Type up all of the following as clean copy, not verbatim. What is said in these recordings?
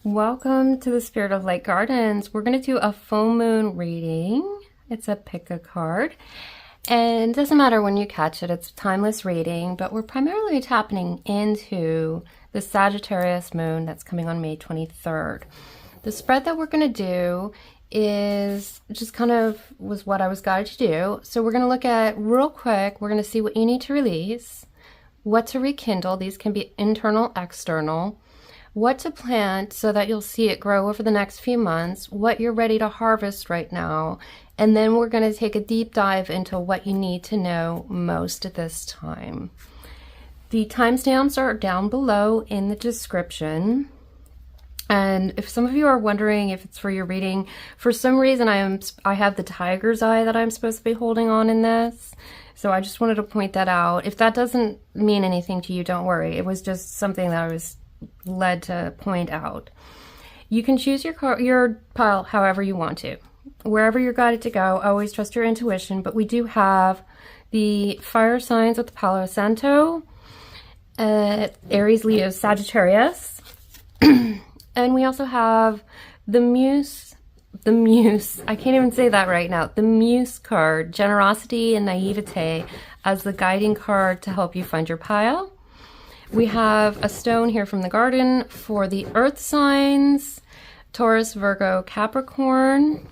Welcome to the Spirit of Light Gardens. We're going to do a full moon reading. It's a pick a card. And it doesn't matter when you catch it, it's a timeless reading, but we're primarily tapping into the Sagittarius moon that's coming on May 23rd. The spread that we're going to do is just kind of was what I was guided to do. So we're going to look at real quick, we're going to see what you need to release, what to rekindle. These can be internal, external. What to plant so that you'll see it grow over the next few months, what you're ready to harvest right now, and then we're going to take a deep dive into what you need to know most at this time. The timestamps are down below in the description. And if some of you are wondering if it's for your reading, for some reason I have the tiger's eye that I'm supposed to be holding on in this. So I just wanted to point that out. If that doesn't mean anything to you, don't worry. It was just something that I was led to point out. You can choose your pile however you want to. Wherever you're guided to go, always trust your intuition, but we do have the fire signs with the Palo Santo, Aries, Leo, Sagittarius, and we also have the Muse, I can't even say that right now, the Muse card, generosity and naivete, as the guiding card to help you find your pile. We have a stone here from the garden for the earth signs, Taurus, Virgo, Capricorn.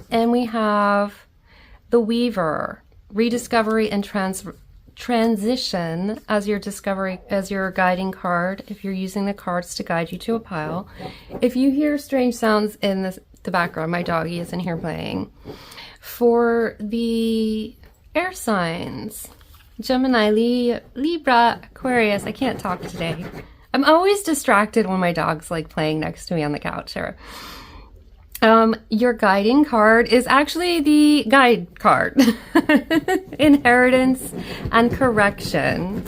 And we have the Weaver, rediscovery and transition as your guiding card if you're using the cards to guide you to a pile. If you hear strange sounds in the background, my doggie is in here playing. For the air signs, Gemini, Libra, Aquarius. I can't talk today. I'm always distracted when my dog's like playing next to me on the couch here. Your guiding card is actually the guide card. Inheritance and correction.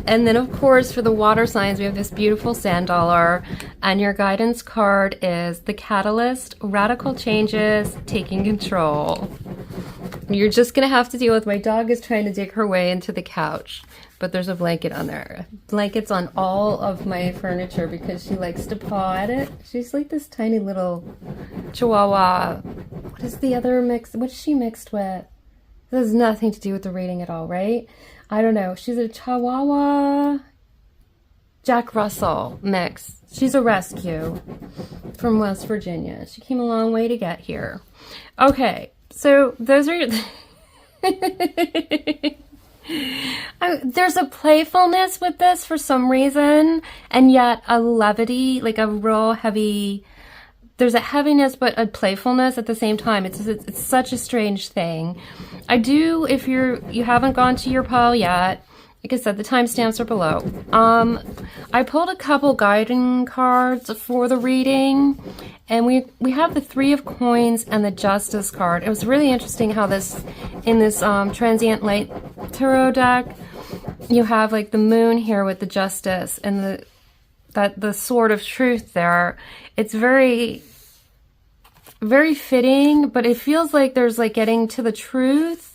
And then of course for the water signs we have this beautiful sand dollar, and your guidance card is the catalyst, radical changes, taking control. You're just gonna have to deal with, my dog is trying to dig her way into the couch, but there's a blanket on there. Blankets on all of my furniture because she likes to paw at it. She's like this tiny little Chihuahua. What is the other mix? What is she mixed with? This has nothing to do with the reading at all, right? I don't know. She's a Chihuahua Jack Russell mix. She's a rescue from West Virginia. She came a long way to get here. Okay, so those are there's a playfulness with this for some reason, and yet a levity, like a real heavy, there's a heaviness but a playfulness at the same time. It's such a strange thing. I do, if you haven't gone to your pile yet, like I said, the timestamps are below. I pulled a couple guiding cards for the reading, and we have the Three of Coins and the Justice card. It was really interesting how in this Transient Light Tarot deck, you have like the moon here with the Justice and the Sword of Truth there. It's very, very fitting, but it feels like there's like getting to the truth.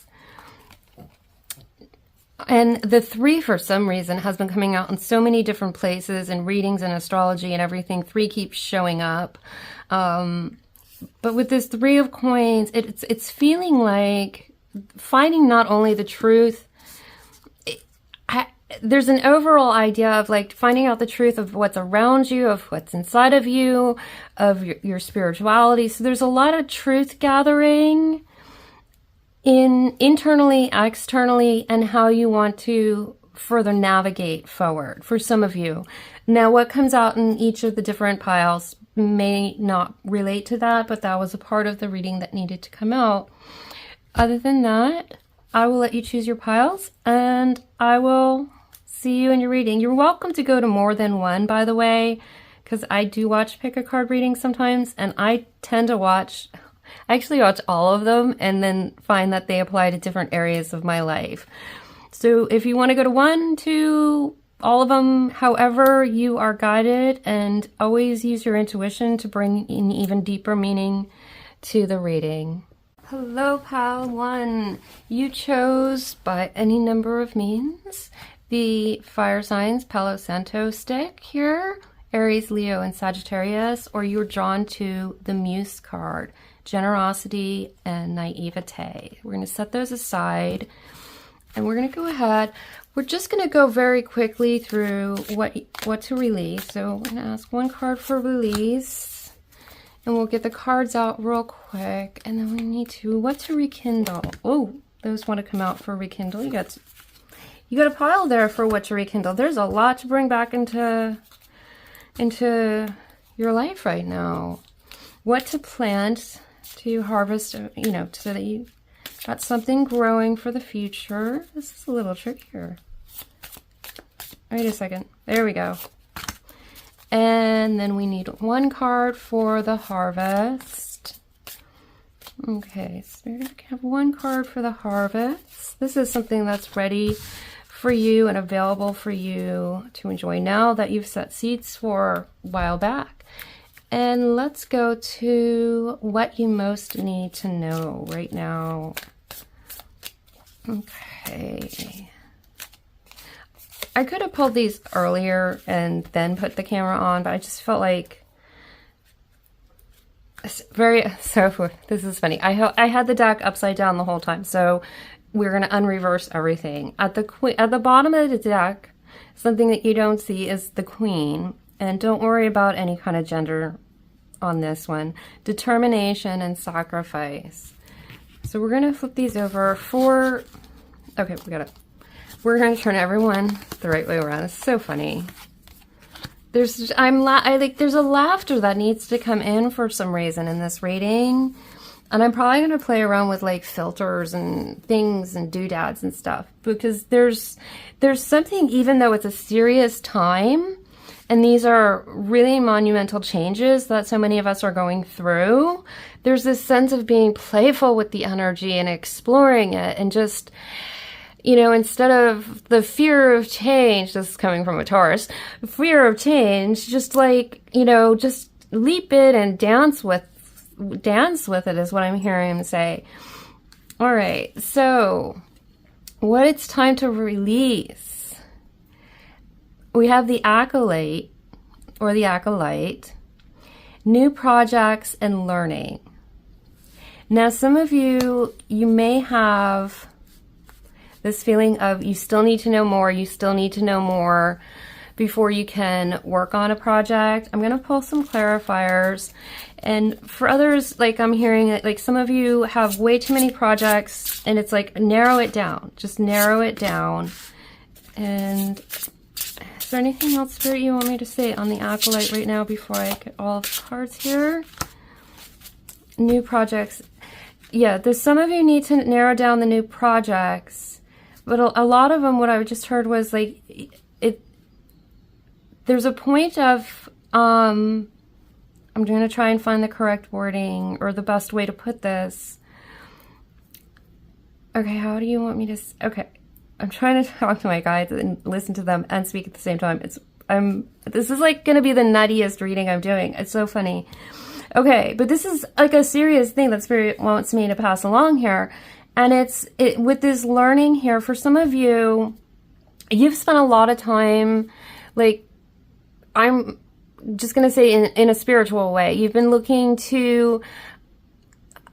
And the three, for some reason, has been coming out in so many different places and readings and astrology and everything. Three keeps showing up. But with this Three of Coins, it's feeling like finding not only the truth, there's an overall idea of like finding out the truth of what's around you, of what's inside of you, of your spirituality. So there's a lot of truth gathering internally, externally, and how you want to further navigate forward for some of you. Now, what comes out in each of the different piles may not relate to that, but that was a part of the reading that needed to come out. Other than that, I will let you choose your piles, and I will see you in your reading. You're welcome to go to more than one, by the way, because I do watch pick a card readings sometimes, and I tend to I actually watch all of them and then find that they apply to different areas of my life. So if you want to go to one, two, all of them, however you are guided, and always use your intuition to bring in even deeper meaning to the reading. Hello, Pile 1. You chose by any number of means the Fire Signs Palo Santo stick here Aries, Leo, and Sagittarius, or you're drawn to the Muse card, generosity and naivete. We're going to set those aside, and we're going to go ahead. We're just going to go very quickly through what to release. So we're going to ask one card for release, and we'll get the cards out real quick, and then we need to, what to rekindle. Oh, those want to come out for rekindle. You got a pile there for what to rekindle. There's a lot to bring back into your life right now. What to plant to harvest, you know, so that you got something growing for the future. This is a little trickier. Wait a second. There we go. And then we need one card for the harvest. Okay, Spirit, I can have one card for the harvest. This is something that's ready for you and available for you to enjoy now that you've set seeds for a while back. And let's go to what you most need to know right now. Okay. I could have pulled these earlier and then put the camera on, but I just felt like so this is funny. I had the deck upside down the whole time, so we're going to unreverse everything. At the bottom of the deck, something that you don't see is the Queen. And don't worry about any kind of gender on this one. Determination and sacrifice. So we're going to flip these over for... Okay, we're going to turn everyone the right way around. It's so funny. There's a laughter that needs to come in for some reason in this reading. And I'm probably going to play around with like filters and things and doodads and stuff, because there's something, even though it's a serious time and these are really monumental changes that so many of us are going through, there's this sense of being playful with the energy and exploring it, and just, you know, instead of the fear of change, this is coming from a Taurus, fear of change, just like, you know, just leap it and dance with it is what I'm hearing him say. All right, so what it's time to release. We have the acolyte or the acolyte, new projects and learning. Now, some of you may have this feeling of you still need to know more, before you can work on a project. I'm going to pull some clarifiers. And for others, like I'm hearing it, like some of you have way too many projects, and it's like, narrow it down. Just narrow it down. And is there anything else, Spirit, you want me to say on the acolyte right now before I get all the cards here? New projects. Yeah, there's some of you need to narrow down the new projects, but a lot of them, what I just heard was like, there's a point of, I'm going to try and find the correct wording or the best way to put this. Okay, how do you want me to... Okay, I'm trying to talk to my guides and listen to them and speak at the same time. This is like going to be the nuttiest reading I'm doing. It's so funny. Okay, but this is like a serious thing that Spirit wants me to pass along here. And with this learning here, for some of you, you've spent a lot of time, like, I'm just going to say in a spiritual way. You've been looking to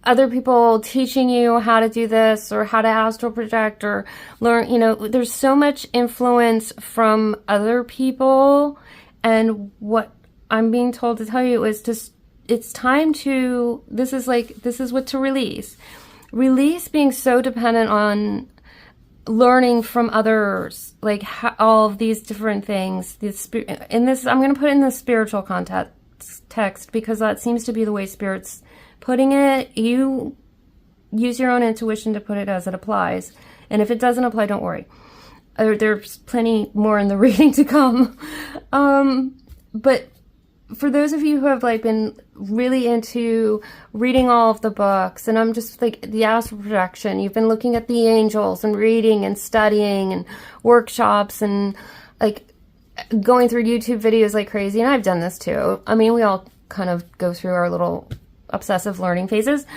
other people teaching you how to do this or how to astral project or learn, you know, there's so much influence from other people. And what I'm being told to tell you is just, it's time to, this is what to release. Release being so dependent on learning from others, like all of these different things. In this, I'm going to put it in the spiritual context because that seems to be the way Spirit's putting it. You use your own intuition to put it as it applies. And if it doesn't apply, don't worry. There's plenty more in the reading to come. But for those of you who have like been really into reading all of the books, and I'm just like the astral projection, you've been looking at the angels and reading and studying and workshops and like going through YouTube videos like crazy. And I've done this too. I mean, we all kind of go through our little obsessive learning phases.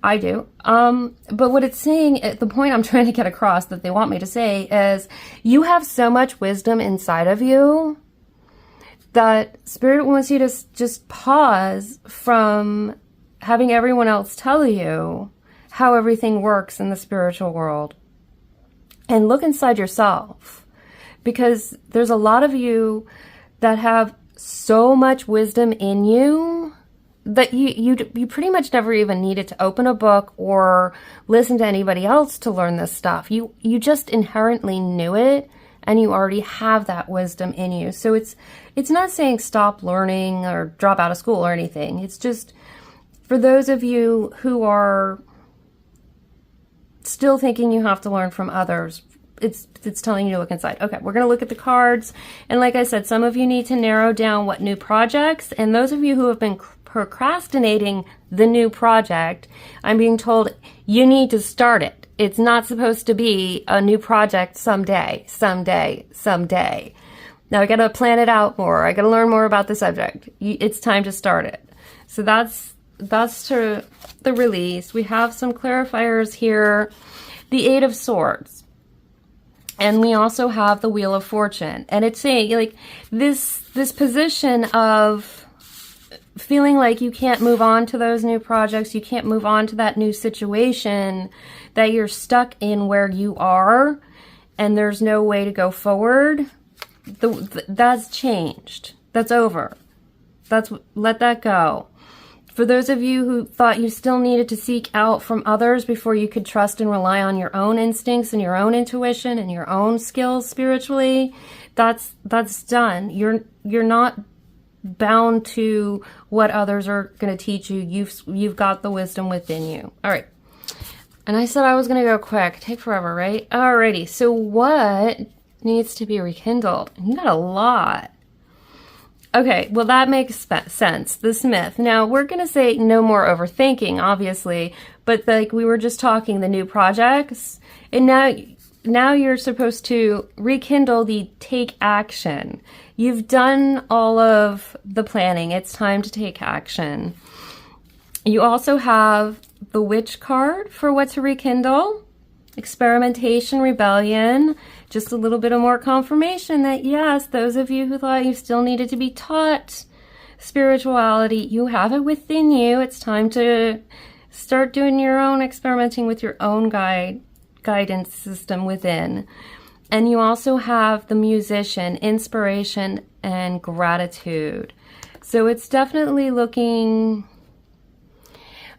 I do. But what it's saying, the point I'm trying to get across that they want me to say is you have so much wisdom inside of you. that Spirit wants you to just pause from having everyone else tell you how everything works in the spiritual world and look inside yourself, because there's a lot of you that have so much wisdom in you that you pretty much never even needed to open a book or listen to anybody else to learn this stuff. You just inherently knew it, and you already have that wisdom in you. So it's not saying stop learning or drop out of school or anything. It's just for those of you who are still thinking you have to learn from others, it's telling you to look inside. Okay, we're going to look at the cards. And like I said, some of you need to narrow down what new projects, and those of you who have been procrastinating the new project, I'm being told you need to start it. It's not supposed to be a new project someday. Now I got to plan it out more. I got to learn more about the subject. It's time to start it. So that's to the release. We have some clarifiers here. The Eight of Swords. And we also have the Wheel of Fortune. And it's saying like this position of feeling like you can't move on to those new projects, you can't move on to that new situation, that you're stuck in where you are and there's no way to go forward. That's changed. That's over. Let that go. For those of you who thought you still needed to seek out from others before you could trust and rely on your own instincts and your own intuition and your own skills spiritually, that's done. You're not bound to what others are going to teach you. You've got the wisdom within you. All right. And I said I was going to go quick. Take forever, right? Alrighty. So what needs to be rekindled? You got a lot. Okay, well that makes sense. The Smith. Now we're going to say no more overthinking, obviously, but like we were just talking, the new projects, and now you're supposed to rekindle the take action. You've done all of the planning. It's time to take action. You also have the Witch card for what to rekindle. Experimentation, rebellion, just a little bit of more confirmation that yes, those of you who thought you still needed to be taught spirituality, you have it within you. It's time to start doing your own experimenting with your own guidance system within. And you also have the Musician, inspiration and gratitude. So it's definitely looking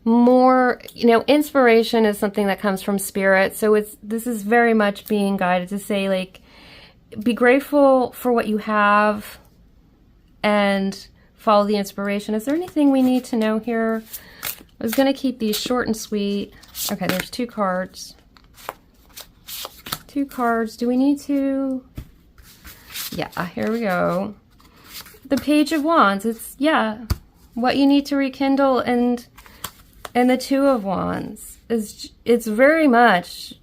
more, inspiration is something that comes from spirit. So this is very much being guided to say, like, be grateful for what you have and follow the inspiration. Is there anything we need to know here? I was going to keep these short and sweet. Okay, there's two cards. Two cards. Do we need to? Yeah, here we go. The Page of Wands. It's, what you need to rekindle, and the Two of Wands it's very much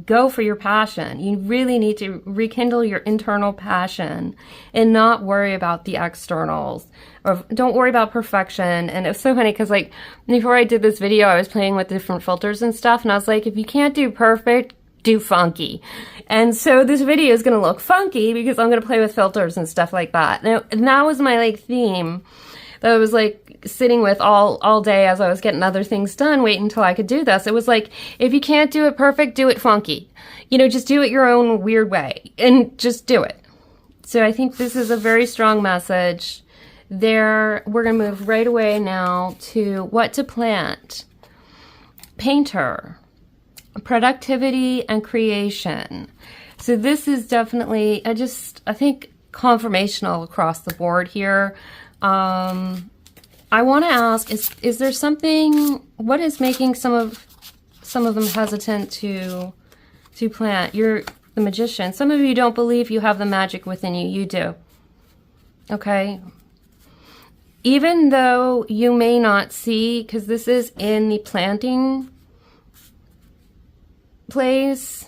go for your passion. You really need to rekindle your internal passion and not worry about the externals, or don't worry about perfection. And it was so funny because like before I did this video, I was playing with different filters and stuff, and I was like, if you can't do perfect, do funky. And so this video is going to look funky because I'm going to play with filters and stuff like that. And that was my like theme that I was like sitting with all day as I was getting other things done, waiting until I could do this. It was like, if you can't do it perfect, do it funky. Just do it your own weird way and just do it. So I think this is a very strong message there. We're going to move right away now to what to plant. Painter, productivity and creation. So this is definitely, I think confirmational across the board here. I want to ask, is there something, what is making some of them hesitant to plant? You're the Magician. Some of you don't believe you have the magic within you. You do. Okay? Even though you may not see, because this is in the planting place,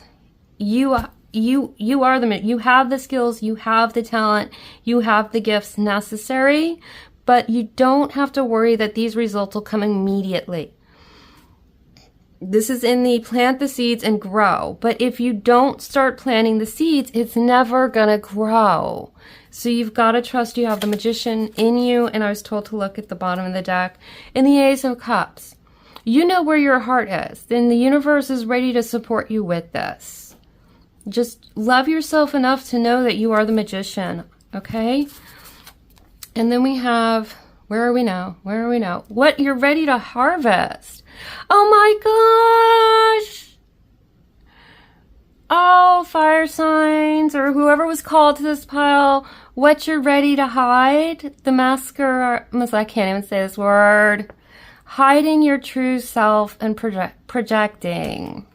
you are you have the skills, you have the talent, you have the gifts necessary, but you don't have to worry that these results will come immediately. This is in the plant the seeds and grow. But if you don't start planting the seeds, it's never gonna grow. So you've got to trust you have the Magician in you. And I was told to look at the bottom of the deck. In the Ace of Cups, you know where your heart is. And the universe is ready to support you with this. Just love yourself enough to know that you are the Magician. Okay? And then we have, where are we now? Where are we now? What you're ready to harvest. Oh my gosh. Oh, fire signs, or whoever was called to this pile, what you're ready to hide. The masquerade, I can't even say this word. Hiding your true self and projecting.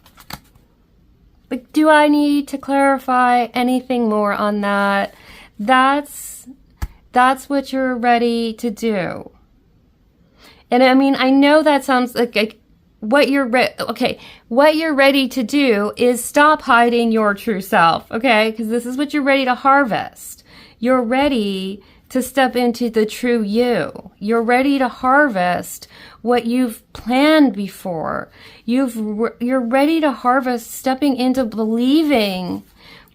Like, do I need to clarify anything more on that? That's what you're ready to do. And I mean, I know that sounds like what you're ready to do is stop hiding your true self, okay? Because this is what you're ready to harvest. You're ready to step into the true you. You're ready to harvest what you've planned before. You're ready to harvest stepping into believing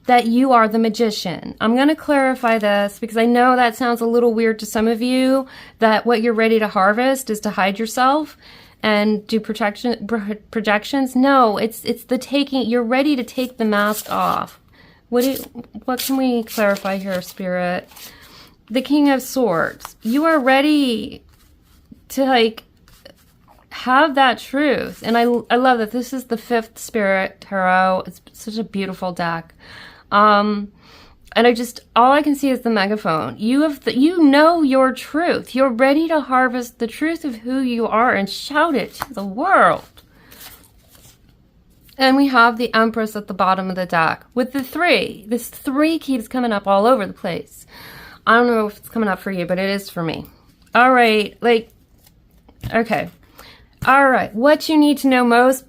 that you are the Magician. I'm going to clarify this because I know that sounds a little weird to some of you, that what you're ready to harvest is to hide yourself and do projections. No, it's the taking. You're ready to take the mask off. What can we clarify here, Spirit? The King of Swords. You are ready to like have that truth. And I love that this is the 5th Spirit Tarot. It's such a beautiful deck. And all I can see is the megaphone. You know your truth. You're ready to harvest the truth of who you are and shout it to the world. And we have the Empress at the bottom of the deck with the 3. This 3 keeps coming up all over the place. I don't know if it's coming up for you, but it is for me. All right. Okay. All right. What you need to know most.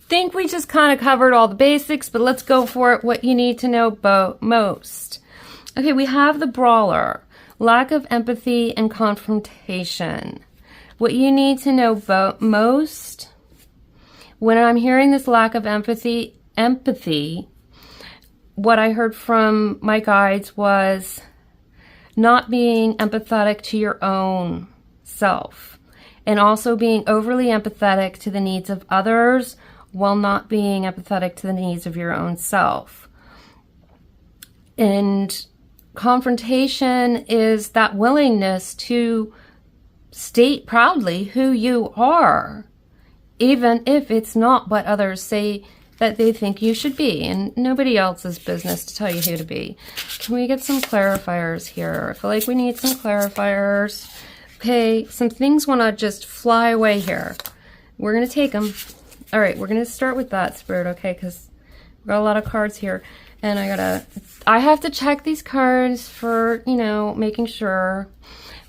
Think we just kind of covered all the basics, but let's go for it. What you need to know most. Okay, we have the Brawler. Lack of empathy and confrontation. What you need to know most. When I'm hearing this lack of empathy, what I heard from my guides was not being empathetic to your own self. And also being overly empathetic to the needs of others while not being empathetic to the needs of your own self. And confrontation is that willingness to state proudly who you are, even if it's not what others say that they think you should be, and nobody else's business to tell you who to be. Can we get some clarifiers here? I feel like we need some clarifiers. Okay, some things want to just fly away here. We're going to take them. All right, we're going to start with that, Spirit, okay, because we've got a lot of cards here, and I have to check these cards for, making sure.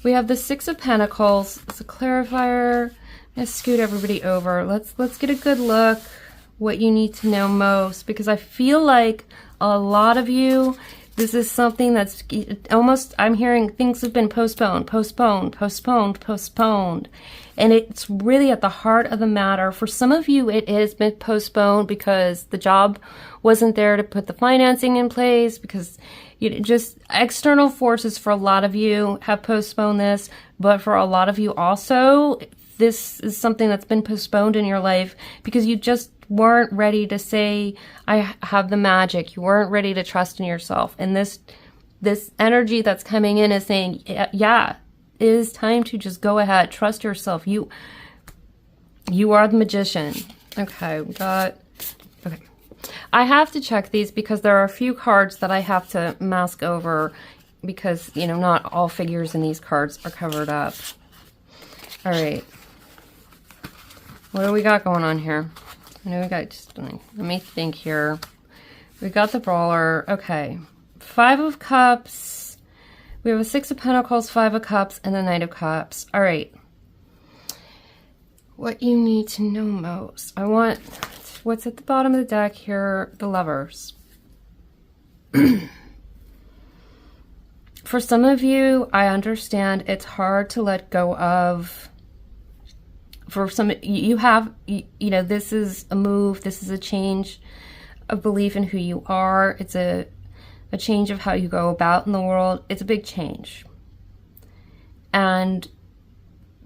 We have the 6 of Pentacles. It's a clarifier. I'm going to scoot everybody over. Let's get a good look what you need to know most, because I feel like a lot of you, this is something that's almost, I'm hearing things have been postponed. And it's really at the heart of the matter. For some of you, it has been postponed because the job wasn't there to put the financing in place, because just external forces for a lot of you have postponed this. But for a lot of you also, this is something that's been postponed in your life because you just weren't ready to say, I have the magic. You weren't ready to trust in yourself. And this energy that's coming in is saying, yeah, it is time to just go ahead. Trust yourself. You are the Magician. Okay, okay. I have to check these because there are a few cards that I have to mask over because, not all figures in these cards are covered up. All right. What do we got going on here? I know we got, let me think here. We got the Brawler. Okay. 5 of Cups. We have a 6 of Pentacles, 5 of Cups, and the Knight of Cups. All right. What you need to know most. I want what's at the bottom of the deck here, the Lovers. For some of you, I understand it's hard to let go of. For some, you have, this is a move. This is a change of belief in who you are. It's a a change of how you go about in the world. It's a big change. And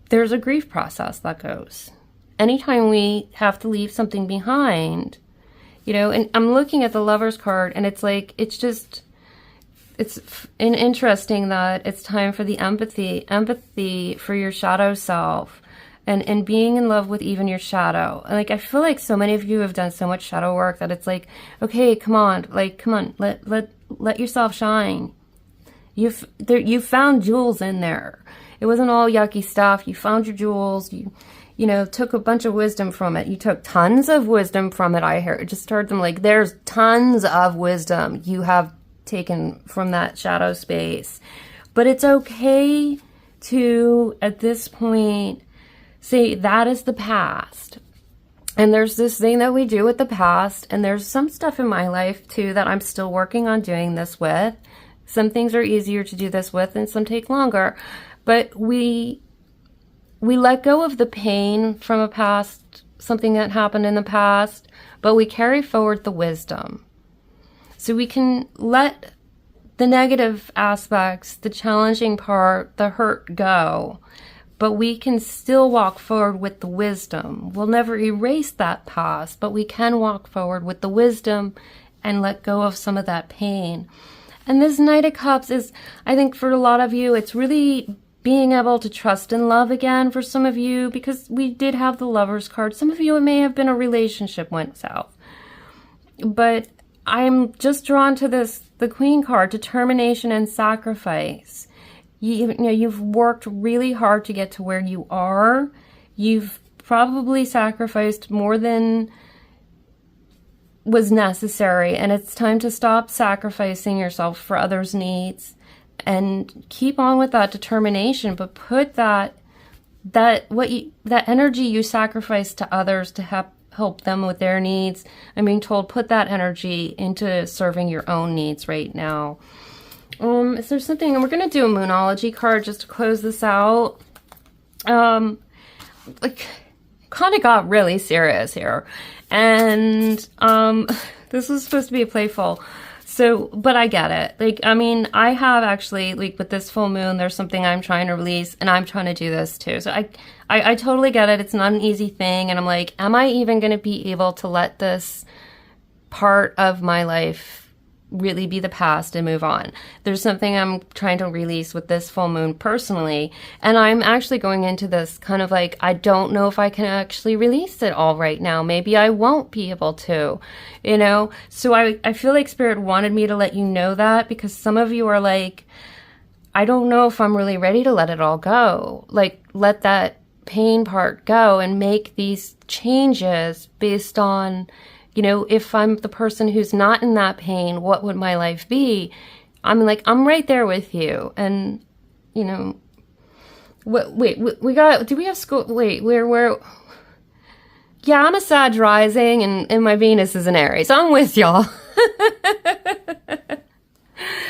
there's a grief process that goes. Anytime we have to leave something behind, you know, and I'm looking at the Lover's card, and it's like, it's interesting that it's time for the empathy for your shadow self, and being in love with even your shadow. Like, I feel like so many of you have done so much shadow work that it's like, okay, come on, let yourself shine. You found jewels in there. It wasn't all yucky stuff. You found your jewels. You know, took a bunch of wisdom from it. You took tons of wisdom from it. I just heard them like, there's tons of wisdom you have taken from that shadow space. But it's okay to, at this point, say that is the past. And there's this thing that we do with the past, and there's some stuff in my life too that I'm still working on doing this with. Some things are easier to do this with, and some take longer. But we let go of the pain from a past, something that happened in the past, but we carry forward the wisdom. So we can let the negative aspects, the challenging part, the hurt go, but we can still walk forward with the wisdom. We'll never erase that past, but we can walk forward with the wisdom and let go of some of that pain. And this Knight of Cups is, I think for a lot of you, it's really being able to trust and love again for some of you, because we did have the Lover's card. Some of you, it may have been a relationship went south. But I'm just drawn to this, the Queen card, determination and sacrifice. You know, you've worked really hard to get to where you are. You've probably sacrificed more than was necessary, and it's time to stop sacrificing yourself for others' needs and keep on with that determination, but put that energy you sacrifice to others to help them with their needs. I'm being told, put that energy into serving your own needs right now. Is there something, and we're going to do a Moonology card just to close this out. Like, kind of got really serious here. And this was supposed to be a playful. So, but I get it. Like, I mean, I have actually, like, with this full moon, there's something I'm trying to release, and I'm trying to do this too. So I totally get it. It's not an easy thing. And I'm like, am I even going to be able to let this part of my life really be the past and move on? There's something I'm trying to release with this full moon personally. And I'm actually going into this kind of like, I don't know if I can actually release it all right now. Maybe I won't be able to, you know? So I feel like Spirit wanted me to let you know that, because some of you are like, I don't know if I'm really ready to let it all go. Like, let that pain part go and make these changes based on, you know, if I'm the person who's not in that pain, what would my life be? I'm like, I'm right there with you. And, you know, we got, do we have school? Wait, where? Yeah, I'm a Sag rising, and my Venus is an Aries. I'm with y'all.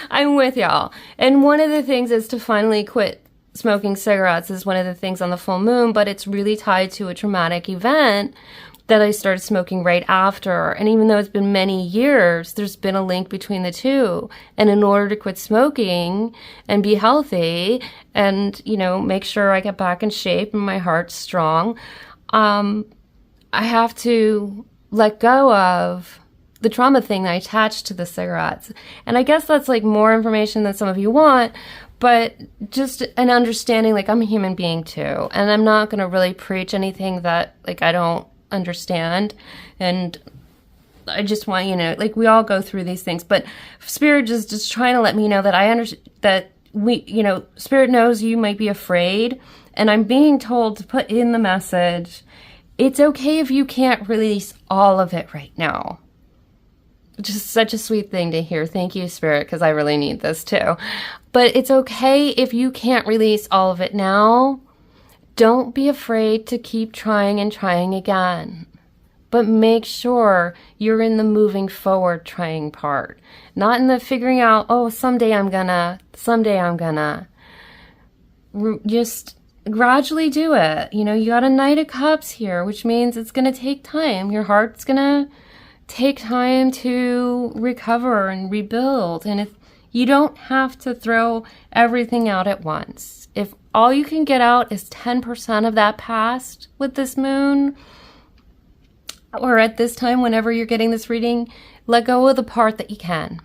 I'm with y'all. And one of the things is to finally quit smoking cigarettes is one of the things on the full moon, but it's really tied to a traumatic event that I started smoking right after. And even though it's been many years, there's been a link between the two. And in order to quit smoking and be healthy and, you know, make sure I get back in shape and my heart's strong, I have to let go of the trauma thing that I attached to the cigarettes. And I guess that's like more information than some of you want, but just an understanding, like, I'm a human being too. And I'm not going to really preach anything that, like, I don't understand. And I just want, you know, like, we all go through these things, but Spirit is just trying to let me know that I understand, that we, you know, Spirit knows you might be afraid. And I'm being told to put in the message, it's okay if you can't release all of it right now. Just such a sweet thing to hear. Thank you, Spirit, because I really need this too. But it's okay if you can't release all of it now. Don't be afraid to keep trying and trying again. But make sure you're in the moving forward trying part. Not in the figuring out, oh, someday I'm gonna. Just gradually do it. You know, you got a Knight of Cups here, which means it's gonna take time. Your heart's gonna take time to recover and rebuild. And if you don't have to throw everything out at once. If all you can get out is 10% of that past with this moon, or at this time, whenever you're getting this reading, let go of the part that you can.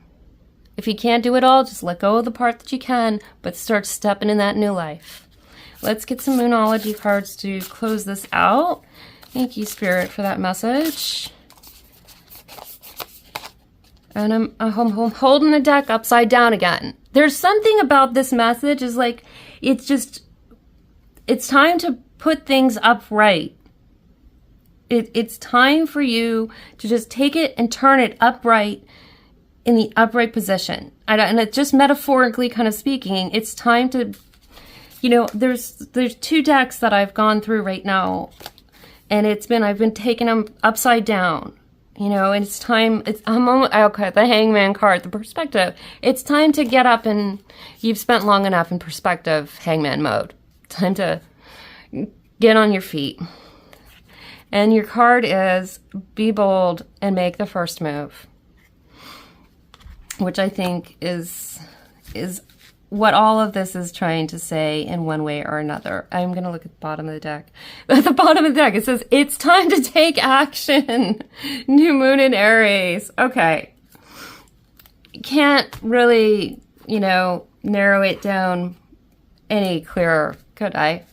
If you can't do it all, just let go of the part that you can, but start stepping in that new life. Let's get some Moonology cards to close this out. Thank you, Spirit, for that message. And I'm holding the deck upside down again. There's something about this message is like, it's time to put things upright. It's time for you to just take it and turn it upright in the upright position. And it's just metaphorically kind of speaking, it's time to, you know, there's 2 decks that I've gone through right now, and I've been taking them upside down. You know, and it's time, okay, the Hangman card, the perspective. It's time to get up, and you've spent long enough in perspective Hangman mode. Time to get on your feet. And your card is be bold and make the first move, which I think is what all of this is trying to say in one way or another. I'm going to look at the bottom of the deck. At the bottom of the deck, it says, it's time to take action. New moon in Aries. Okay. Can't really, you know, narrow it down any clearer, could I?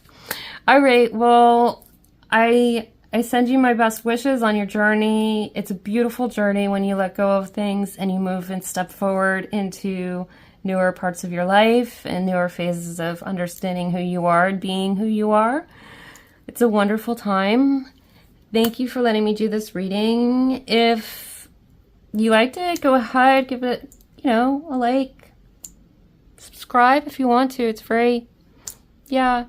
All right. Well, I send you my best wishes on your journey. It's a beautiful journey when you let go of things and you move and step forward into newer parts of your life and newer phases of understanding who you are and being who you are. It's a wonderful time. Thank you for letting me do this reading. If you liked it, go ahead, give it, you know, a like. Subscribe if you want to. It's free. Yeah.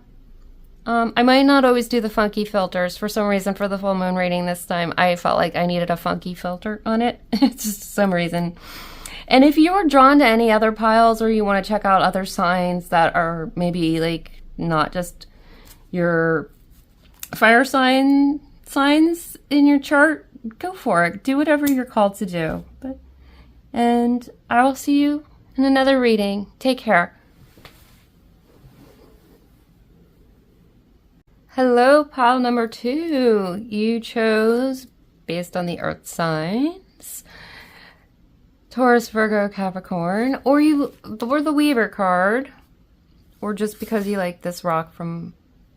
I might not always do the funky filters. For some reason, for the full moon reading this time, I felt like I needed a funky filter on it. It's just some reason. And if you are drawn to any other piles, or you want to check out other signs that are maybe like not just your fire signs in your chart, go for it. Do whatever you're called to do. And I will see you in another reading. Take care. Hello, pile number 2. You chose, based on the earth signs, Taurus, Virgo, Capricorn, or the Weaver card, or just because you like this rock from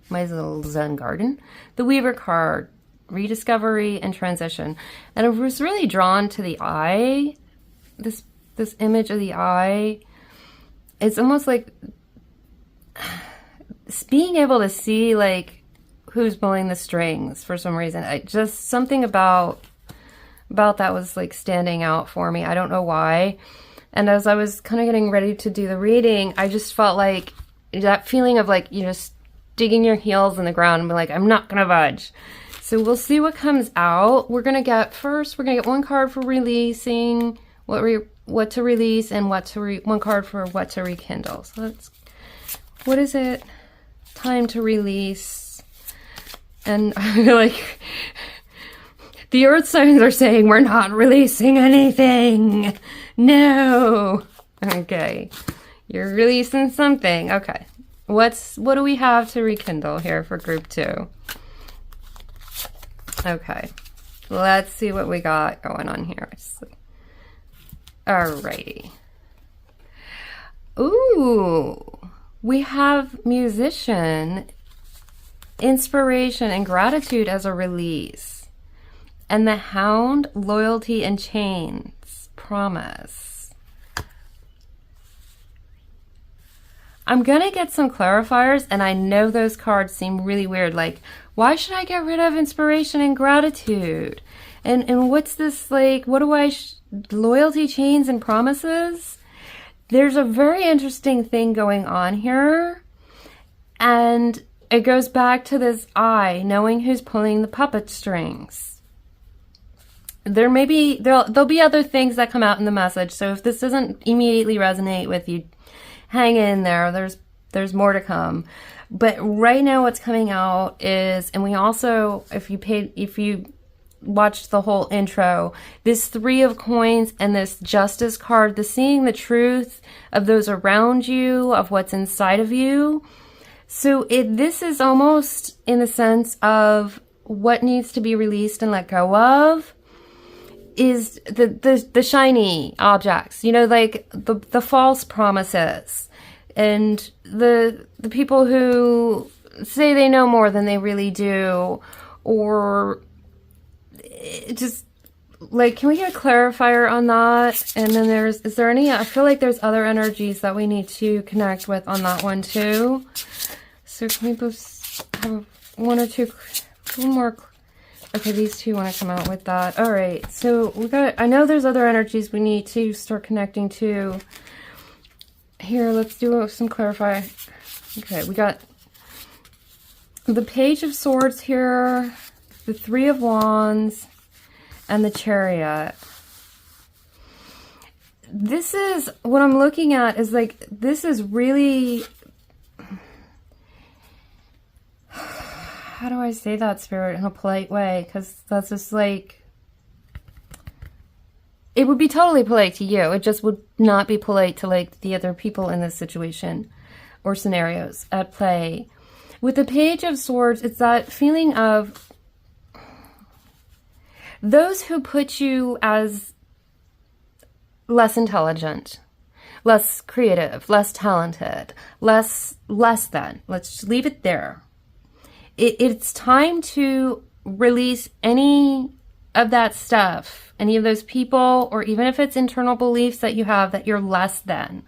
my little Zen garden, the Weaver card, rediscovery and transition. And I was really drawn to the eye, this image of the eye. It's almost like being able to see like who's pulling the strings for some reason. Just something about that was like standing out for me. I don't know why. And as I was kind of getting ready to do the reading, I just felt like that feeling of like you just digging your heels in the ground and be like, I'm not gonna budge. So we'll see what comes out. We're gonna get one card for releasing what to release, and one card for what to rekindle. So what is it? Time to release. And I feel like the earth signs are saying we're not releasing anything. No. Okay. You're releasing something. Okay. What do we have to rekindle here for group 2? Okay. Let's see what we got going on here. Alrighty. Ooh. We have musician, inspiration, and gratitude as a release. And the Hound, loyalty and chains, promise. I'm going to get some clarifiers, and I know those cards seem really weird. Like, why should I get rid of inspiration and gratitude? And what's this, like, what do I, loyalty, chains, and promises? There's a very interesting thing going on here. And it goes back to this eye, knowing who's pulling the puppet strings. There'll be other things that come out in the message. So if this doesn't immediately resonate with you, hang in there. There's more to come. But right now what's coming out is, and we also, if you watched the whole intro, this Three of Coins and this Justice card, the seeing the truth of those around you, of what's inside of you. So this is almost in the sense of what needs to be released and let go of is the shiny objects, you know, like the false promises and the people who say they know more than they really do, or just like, can we get a clarifier on that? And then is there any, I feel like there's other energies that we need to connect with on that one too. So can we both have one or two more? Okay, these two want to come out with that. All right, so I know there's other energies we need to start connecting to. Here, let's do some clarify. Okay, we got the Page of Swords here, the Three of Wands, and the Chariot. This is, what I'm looking at is like, this is really, how do I say that, Spirit, in a polite way? Because that's just like, it would be totally polite to you. It just would not be polite to like the other people in this situation or scenarios at play. With the Page of Swords, it's that feeling of those who put you as less intelligent, less creative, less talented, less than. Let's just leave it there. It's time to release any of that stuff, any of those people, or even if it's internal beliefs that you have that you're less than.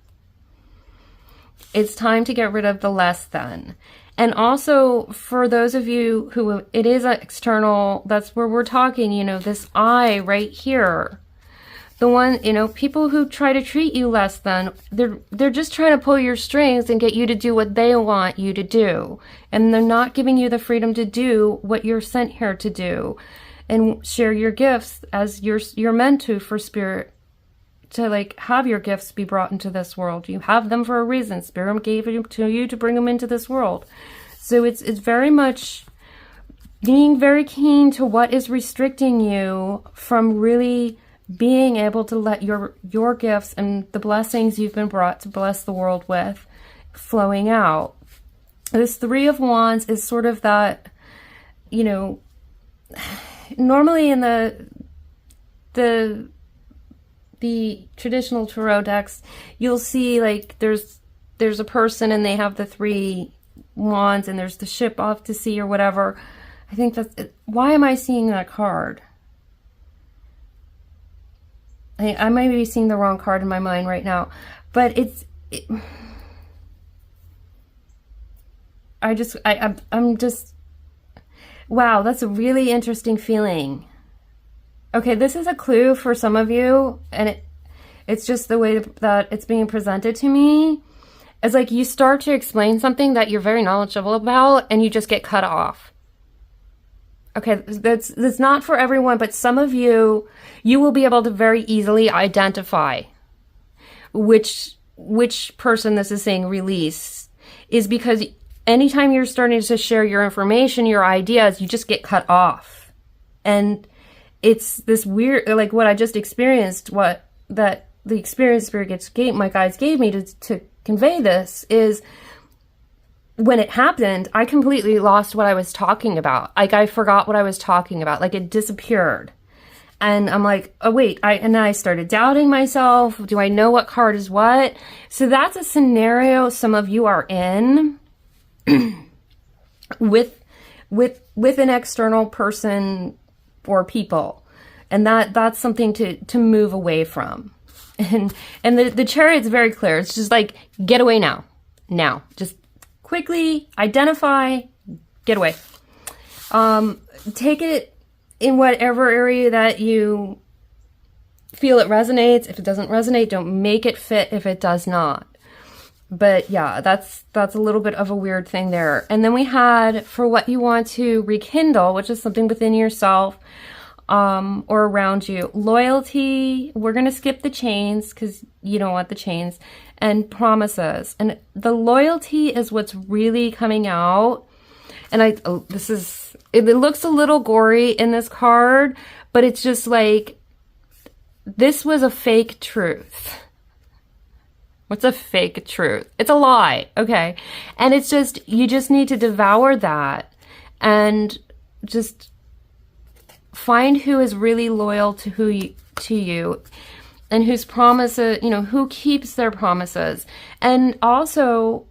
It's time to get rid of the less than. And also for those of you who it is external, that's where we're talking, you know, this I right here. The one, you know, people who try to treat you less than, they're just trying to pull your strings and get you to do what they want you to do. And they're not giving you the freedom to do what you're sent here to do and share your gifts as you're meant to for Spirit, to like have your gifts be brought into this world. You have them for a reason. Spirit gave it to you to bring them into this world. So it's very much being very keen to what is restricting you from really being able to let your gifts and the blessings you've been brought to bless the world with flowing out. This Three of Wands is sort of that, you know, normally in the traditional tarot decks, you'll see like there's a person and they have the Three Wands and there's the ship off to sea or whatever. I think that's it. Why am I seeing that card? I might be seeing the wrong card in my mind right now, but I'm just, wow, that's a really interesting feeling. Okay, this is a clue for some of you, and it's just the way that it's being presented to me. It's like you start to explain something that you're very knowledgeable about, and you just get cut off. Okay, that's not for everyone, but some of you will be able to very easily identify which person this is saying release is, because anytime you're starting to share your information, your ideas, you just get cut off. And it's this weird, like what I just experienced, that the experience Spirit my guides gave me to convey this is, when it happened, I completely lost what I was talking about. Like I forgot what I was talking about. Like it disappeared. And I'm like, oh wait, and then I started doubting myself. Do I know what card is what? So that's a scenario some of you are in with an external person or people. And that's something to move away from. And the Chariot's very clear. It's just like, get away now. Now. Just quickly identify, get away. Take it in whatever area that you feel it resonates. If it doesn't resonate, don't make it fit if it does not. But yeah, that's a little bit of a weird thing there. And then we had for what you want to rekindle, which is something within yourself or around you. Loyalty, we're going to skip the chains because you don't want the chains. And promises. And the loyalty is what's really coming out. And it looks a little gory in this card, but it's just like, this was a fake truth. What's a fake truth? It's a lie, okay? And it's just, you just need to devour that and just find who is really loyal to you and whose promises, you know, who keeps their promises. And also,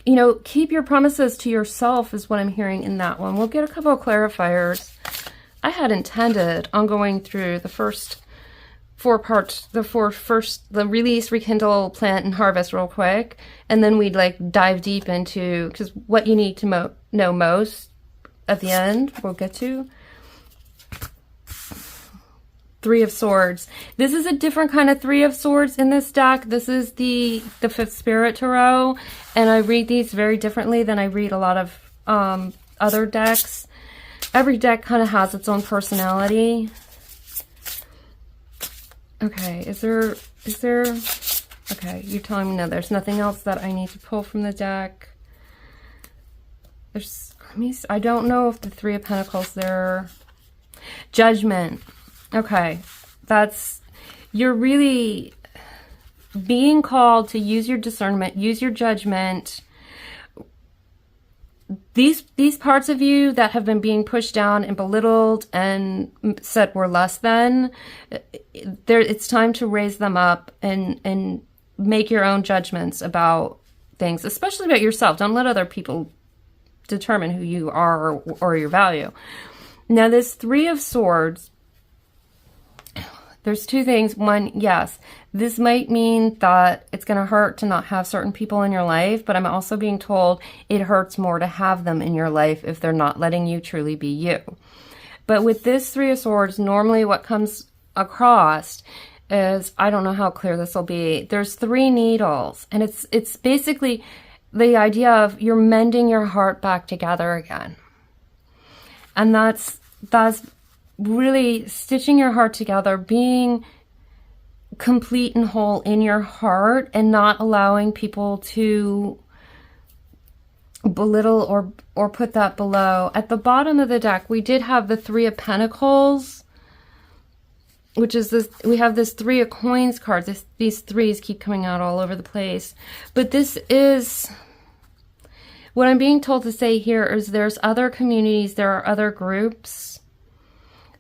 you know, keep your promises to yourself is what I'm hearing in that one. We'll get a couple of clarifiers. I had intended on going through the first 4 parts, the release, rekindle, plant, and harvest real quick. And then we'd like dive deep into, because what you need to know most at the end, we'll get to. 3 of Swords. This is a different kind of 3 of Swords in this deck. This is the 5th Spirit Tarot, and I read these very differently than I read a lot of other decks. Every deck kind of has its own personality. Okay, is there, okay, you're telling me no, there's nothing else that I need to pull from the deck. I don't know if the 3 of Pentacles there. Judgment. Okay, you're really being called to use your discernment, use your judgment. These parts of you that have been being pushed down and belittled and said we're less than, it's time to raise them up and make your own judgments about things, especially about yourself. Don't let other people determine who you are or your value. Now, this 3 of Swords, there's 2 things. One, yes, this might mean that it's going to hurt to not have certain people in your life, but I'm also being told it hurts more to have them in your life if they're not letting you truly be you. But with this 3 of Swords, normally what comes across is, I don't know how clear this will be, there's 3 needles, and it's basically the idea of you're mending your heart back together again. And that's really stitching your heart together, being complete and whole in your heart, and not allowing people to belittle or put that below. At the bottom of the deck, we did have the 3 of Pentacles, which is this, we have this 3 of Coins card. These 3s keep coming out all over the place. But this is, what I'm being told to say here is there's other communities, there are other groups,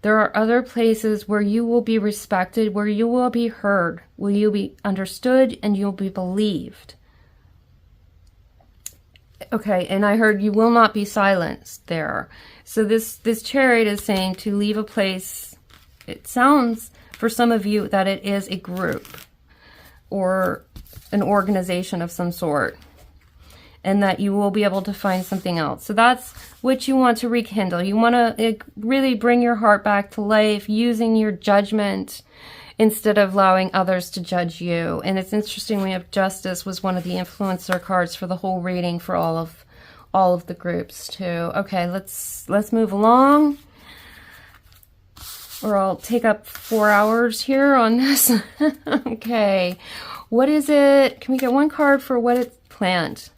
there are other places where you will be respected, where you will be heard, where you'll be understood, and you'll be believed. Okay, and I heard you will not be silenced there. So this Chariot is saying to leave a place. It sounds, for some of you, that it is a group or an organization of some sort, and that you will be able to find something else. So that's what you want to rekindle. You want to really bring your heart back to life using your judgment instead of allowing others to judge you. And it's interesting, we have Justice was one of the influencer cards for the whole reading for all of the groups too. Okay, let's move along, or I'll take up 4 hours here on this. Okay, what is it? Can we get one card for what it's planned?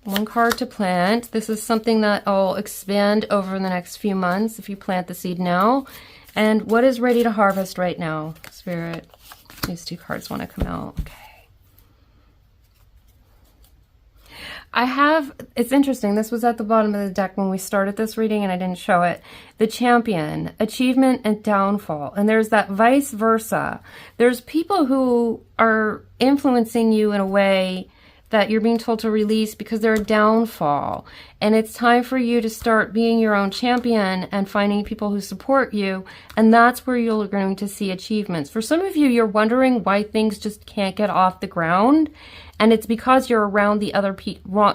One card to plant. This is something that will expand over the next few months if you plant the seed now. And what is ready to harvest right now, Spirit? These 2 cards want to come out. Okay. It's interesting. This was at the bottom of the deck when we started this reading and I didn't show it. The Champion, achievement and downfall. And there's that vice versa. There's people who are influencing you in a way that you're being told to release because they're a downfall. And it's time for you to start being your own champion and finding people who support you. And that's where you're going to see achievements. For some of you, you're wondering why things just can't get off the ground. And it's because you're around the other people.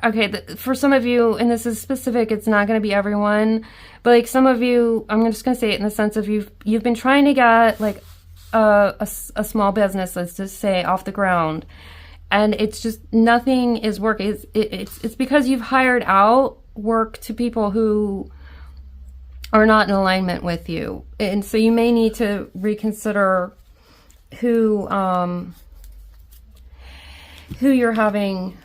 Okay, for some of you, and this is specific, it's not going to be everyone. But like some of you, I'm just going to say it in the sense of you've been trying to get like a small business, let's just say, off the ground, and it's just nothing is working. It's because you've hired out work to people who are not in alignment with you, and so you may need to reconsider who who you're having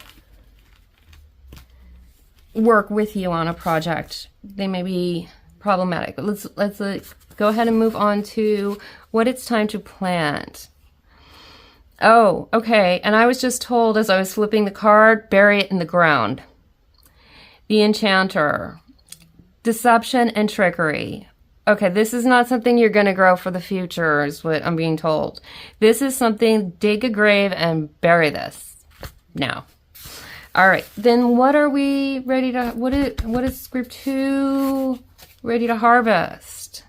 work with you on a project. They may be problematic. But let's go ahead and move on to what it's time to plant. Oh, okay. And I was just told as I was flipping the card, bury it in the ground. The Enchanter. Deception and trickery. Okay, this is not something you're going to grow for the future, is what I'm being told. This is something, dig a grave and bury this now. All right, then what are we ready to, what is group 2 ready to harvest?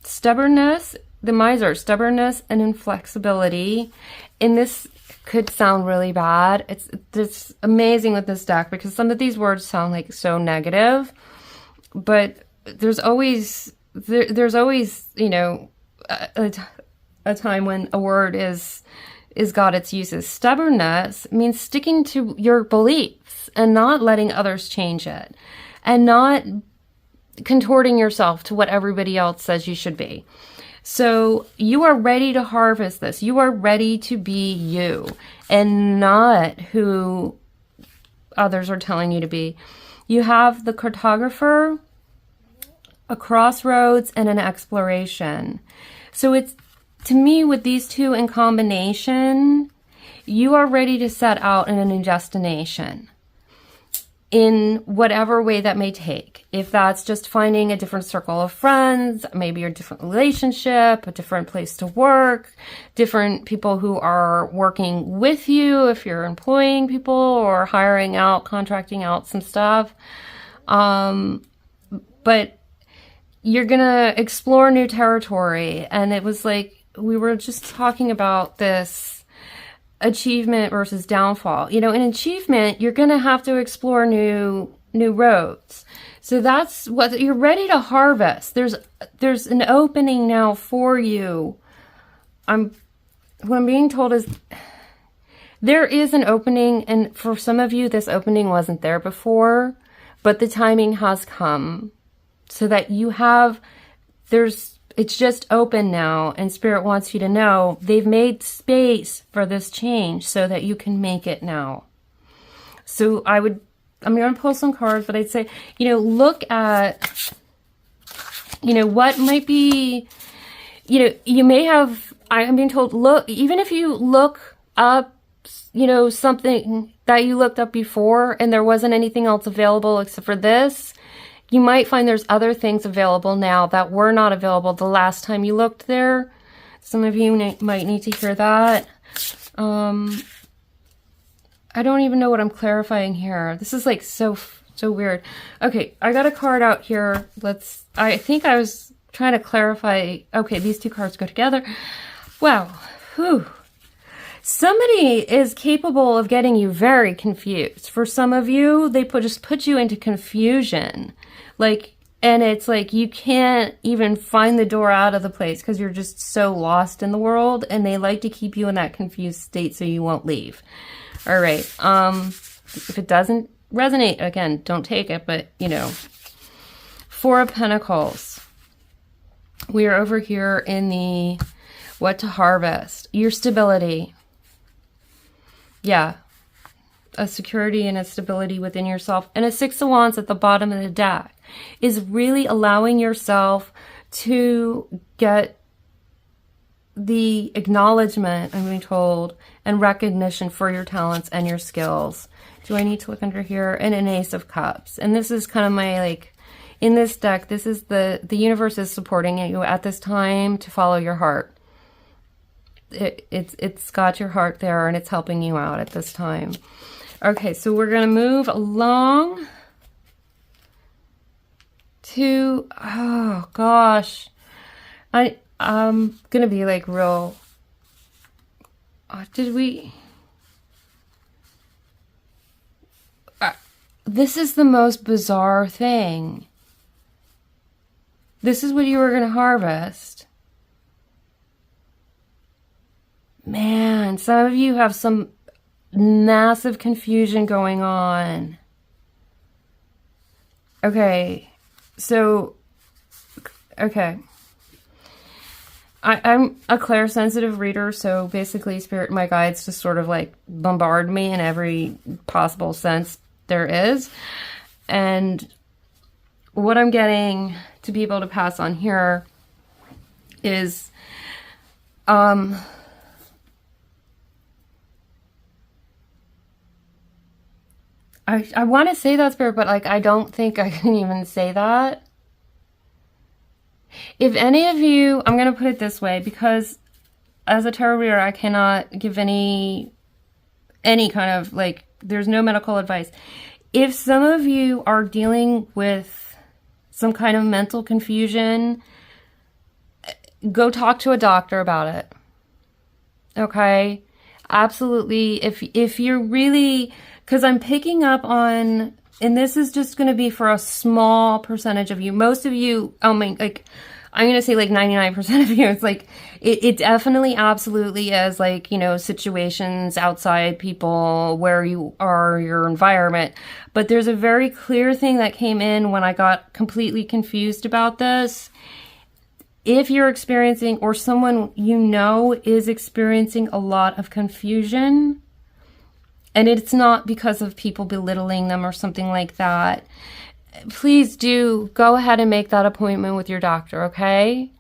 Stubbornness, the Miser, stubbornness and inflexibility. And this could sound really bad. It's amazing with this deck because some of these words sound like so negative, but there's always, you know, a time when a word is got its uses. Stubbornness means sticking to your beliefs and not letting others change it and not contorting yourself to what everybody else says you should be. So you are ready to harvest this. You are ready to be you and not who others are telling you to be. You have the Cartographer, a crossroads, and an exploration. So it's, to me, with these two in combination, you are ready to set out in a new destination in whatever way that may take. If that's just finding a different circle of friends, maybe a different relationship, a different place to work, different people who are working with you, if you're employing people or hiring out, contracting out some stuff. But you're gonna explore new territory. And it was like, we were just talking about this achievement versus downfall. You know, in achievement, you're going to have to explore new roads. So that's what you're ready to harvest. There's an opening now for you. What I'm being told is there is an opening, and for some of you, this opening wasn't there before, but the timing has come so that you have, it's just open now, and Spirit wants you to know they've made space for this change so that you can make it now. So I'm going to pull some cards, but I'd say, you know, look at, you know, what might be, you know, you may have, I'm being told, look, even if you look up, you know, something that you looked up before and there wasn't anything else available except for this, you might find there's other things available now that were not available the last time you looked there. Some of you might need to hear that. I don't even know what I'm clarifying here. This is like so weird. Okay, I got a card out here. I think I was trying to clarify. Okay, these two cards go together. Wow. Whew. Somebody is capable of getting you very confused. For some of you, they just put you into confusion. And it's like you can't even find the door out of the place because you're just so lost in the world, and they like to keep you in that confused state so you won't leave. All right. If it doesn't resonate, again, don't take it, but you know, Four of Pentacles. We are over here in the what to harvest. Your stability. Yeah. A security and a stability within yourself. And a Six of Wands at the bottom of the deck is really allowing yourself to get the acknowledgement, I'm being told, and recognition for your talents and your skills. Do I need to look under here? And an Ace of Cups. And this is kind of my, like, in this deck, this is the universe is supporting you at this time to follow your heart. It's got your heart there, and it's helping you out at this time. Okay, so we're going to move along to, oh gosh, I'm going to be like real, this is the most bizarre thing. This is what you were going to harvest. Man, some of you have some massive confusion going on. Okay, so, okay. I'm a clairsensitive reader, so basically Spirit, my guides just sort of like bombard me in every possible sense there is. And what I'm getting to be able to pass on here is I want to say that, Spirit, but like I don't think I can even say that. If any of you, I'm going to put it this way, because as a tarot reader, I cannot give any kind of, like, there's no medical advice. If some of you are dealing with some kind of mental confusion, go talk to a doctor about it. Okay? Absolutely. If you're really, because I'm picking up on, and this is just going to be for a small percentage of you. Most of you, I mean, like, I'm going to say like 99% of you, it's like, it definitely absolutely is like, you know, situations outside people where you are, your environment. But there's a very clear thing that came in when I got completely confused about this. If you're experiencing, or someone you know is experiencing a lot of confusion, and it's not because of people belittling them or something like that, please do go ahead and make that appointment with your doctor, okay?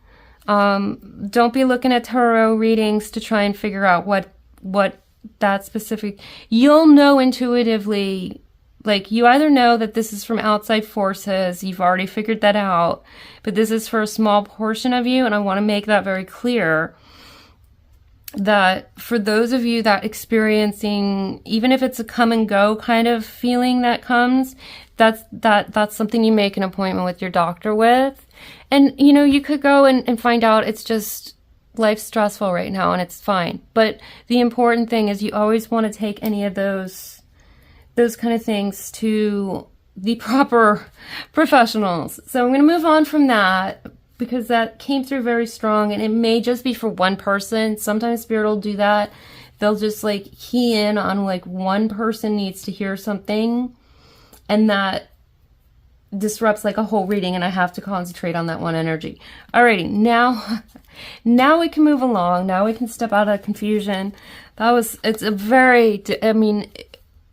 Don't be looking at tarot readings to try and figure out what that specific... You'll know intuitively, like, you either know that this is from outside forces, you've already figured that out, but this is for a small portion of you, and I want to make that very clear. That for those of you that experiencing, even if it's a come and go kind of feeling that comes, that's something you make an appointment with your doctor with. And, you know, you could go and find out it's just life's stressful right now and it's fine. But the important thing is you always want to take any of those kind of things to the proper professionals. So I'm going to move on from that, because that came through very strong, and it may just be for one person. Sometimes Spirit will do that. They'll just like key in on like one person needs to hear something, and that disrupts like a whole reading, and I have to concentrate on that one energy. Alrighty, now we can move along. Now we can step out of confusion. It's a very, I mean,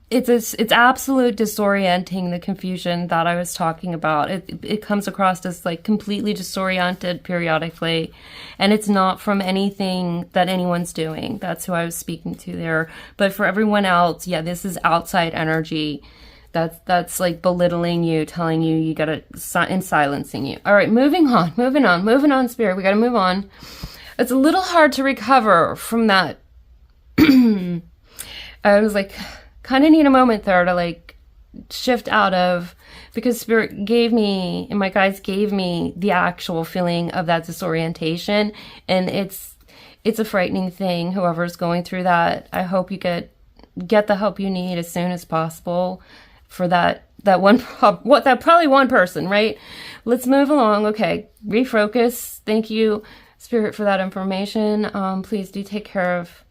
it's absolute disorienting, the confusion that I was talking about. It comes across as like completely disoriented periodically, and it's not from anything that anyone's doing. That's who I was speaking to there. But for everyone else, yeah, this is outside energy that's like belittling you, telling you you gotta, and silencing you. All right, moving on, Spirit. We gotta move on. It's a little hard to recover from that. I was like, kind of need a moment there to like shift out of, because Spirit gave me, and my guides gave me the actual feeling of that disorientation, and it's a frightening thing. Whoever's going through that, I hope you get the help you need as soon as possible for that probably one person, right? Let's move along. Okay, refocus. Thank you, Spirit, for that information. Please do take care of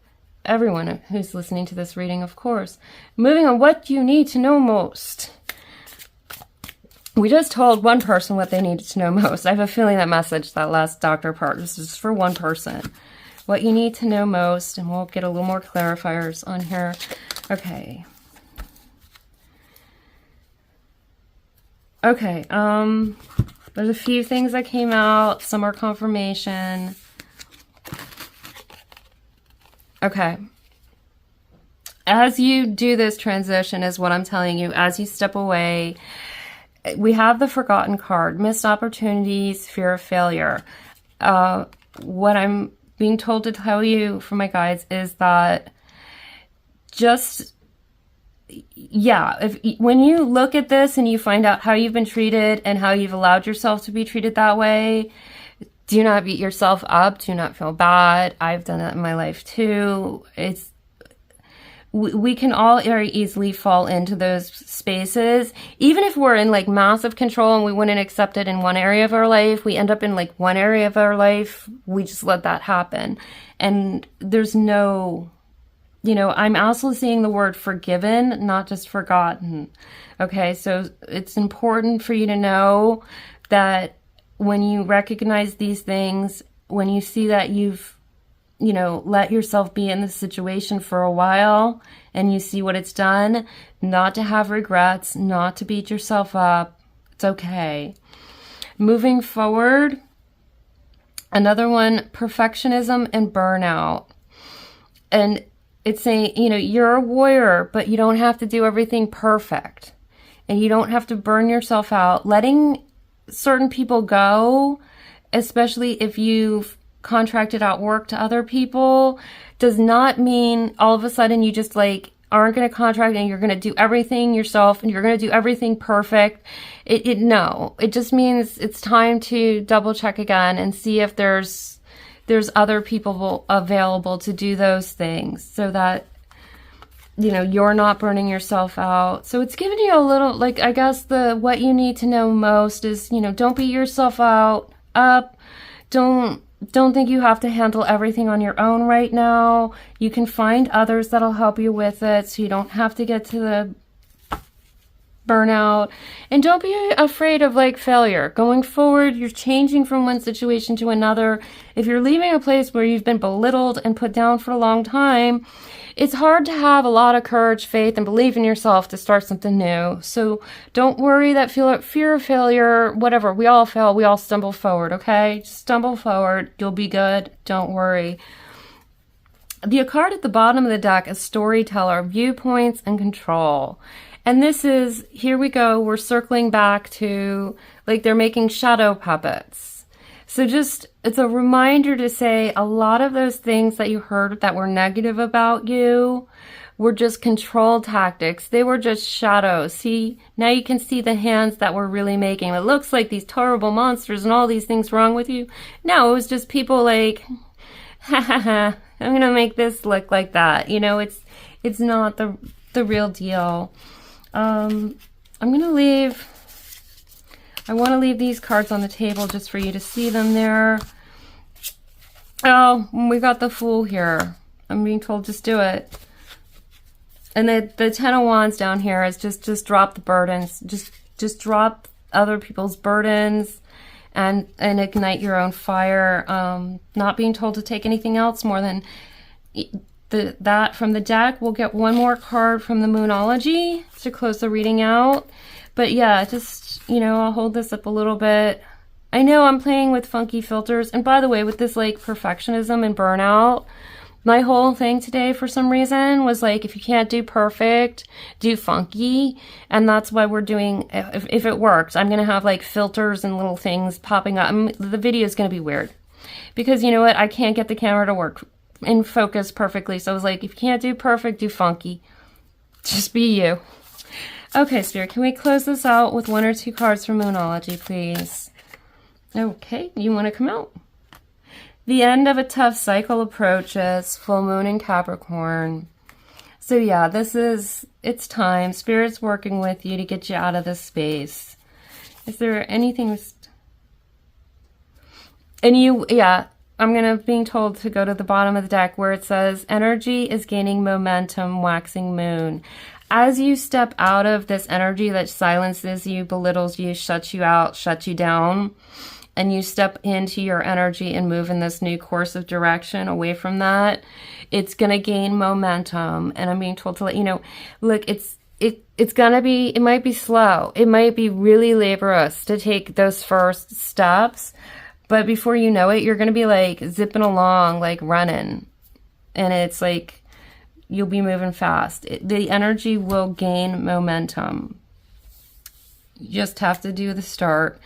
everyone who's listening to this reading, of course. Moving on, what you need to know most. We just told one person what they needed to know most. I have a feeling that message, that last doctor part, is just for one person. What you need to know most, and we'll get a little more clarifiers on here. Okay. Okay, there's a few things that came out. Some are confirmation. Okay. As you do this transition, is what I'm telling you, as you step away, we have the Forgotten card, missed opportunities, fear of failure. What I'm being told to tell you from my guides is that just, yeah, when you look at this and you find out how you've been treated and how you've allowed yourself to be treated that way, do not beat yourself up. Do not feel bad. I've done that in my life too. We can all very easily fall into those spaces. Even if we're in like massive control and we wouldn't accept it in one area of our life, we end up in like one area of our life, we just let that happen. And there's no, you know, I'm also seeing the word forgiven, not just forgotten. Okay, so it's important for you to know that when you recognize these things, when you see that you've, you know, let yourself be in this situation for a while and you see what it's done, not to have regrets, not to beat yourself up. It's okay. Moving forward, another one, perfectionism and burnout. And it's saying, you know, you're a warrior, but you don't have to do everything perfect. And you don't have to burn yourself out. Letting certain people go, especially if you've contracted out work to other people, does not mean all of a sudden you just like aren't going to contract and you're going to do everything yourself and you're going to do everything perfect. No, it just means it's time to double check again and see if there's other people available to do those things, so that, you know, you're not burning yourself out. So it's giving you a little, like, I guess what you need to know most is, you know, don't beat yourself up. Don't think you have to handle everything on your own right now. You can find others that'll help you with it, so you don't have to get to the burnout. And don't be afraid of like failure. Going forward, you're changing from one situation to another. If you're leaving a place where you've been belittled and put down for a long time, it's hard to have a lot of courage, faith, and belief in yourself to start something new. So don't worry that fear of failure, whatever. We all fail. We all stumble forward, okay? Just stumble forward. You'll be good. Don't worry. The card at the bottom of the deck is Storyteller, Viewpoints, and Control. And this is, here we go, we're circling back to, like, they're making shadow puppets. So just, it's a reminder to say a lot of those things that you heard that were negative about you were just control tactics. They were just shadows. See, now you can see the hands that we're really making. It looks like these terrible monsters and all these things wrong with you. No, it was just people like, ha ha ha, I'm going to make this look like that. You know, it's not the real deal. I'm going to leave, I want to leave these cards on the table just for you to see them there. Oh, we got the Fool here. I'm being told just do it. And the Ten of Wands down here is just drop the burdens. Just drop other people's burdens and ignite your own fire. Not being told to take anything else more than that from the deck. We'll get one more card from the Moonology to close the reading out. But yeah, just, you know, I'll hold this up a little bit. I know I'm playing with funky filters. And by the way, with this like perfectionism and burnout, my whole thing today for some reason was like, if you can't do perfect, do funky. And that's why we're doing, if it works, I'm going to have like filters and little things popping up. The video is going to be weird because, you know what, I can't get the camera to work in focus perfectly. So I was like, if you can't do perfect, do funky. Just be you. Okay, Spirit, can we close this out with one or two cards from Moonology, please? Okay, you want to come out? The end of a tough cycle approaches, full moon in Capricorn. So yeah, it's time. Spirit's working with you to get you out of this space. Is there anything? Being told to go to the bottom of the deck where it says, energy is gaining momentum, waxing moon. As you step out of this energy that silences you, belittles you, shuts you out, shuts you down, and you step into your energy and move in this new course of direction away from that, it's going to gain momentum. And I'm being told to let you know, look, it's going to be, it might be slow. It might be really laborious to take those first steps. But before you know it, you're going to be like zipping along, like running. And it's like, you'll be moving fast. The energy will gain momentum. You just have to do the start.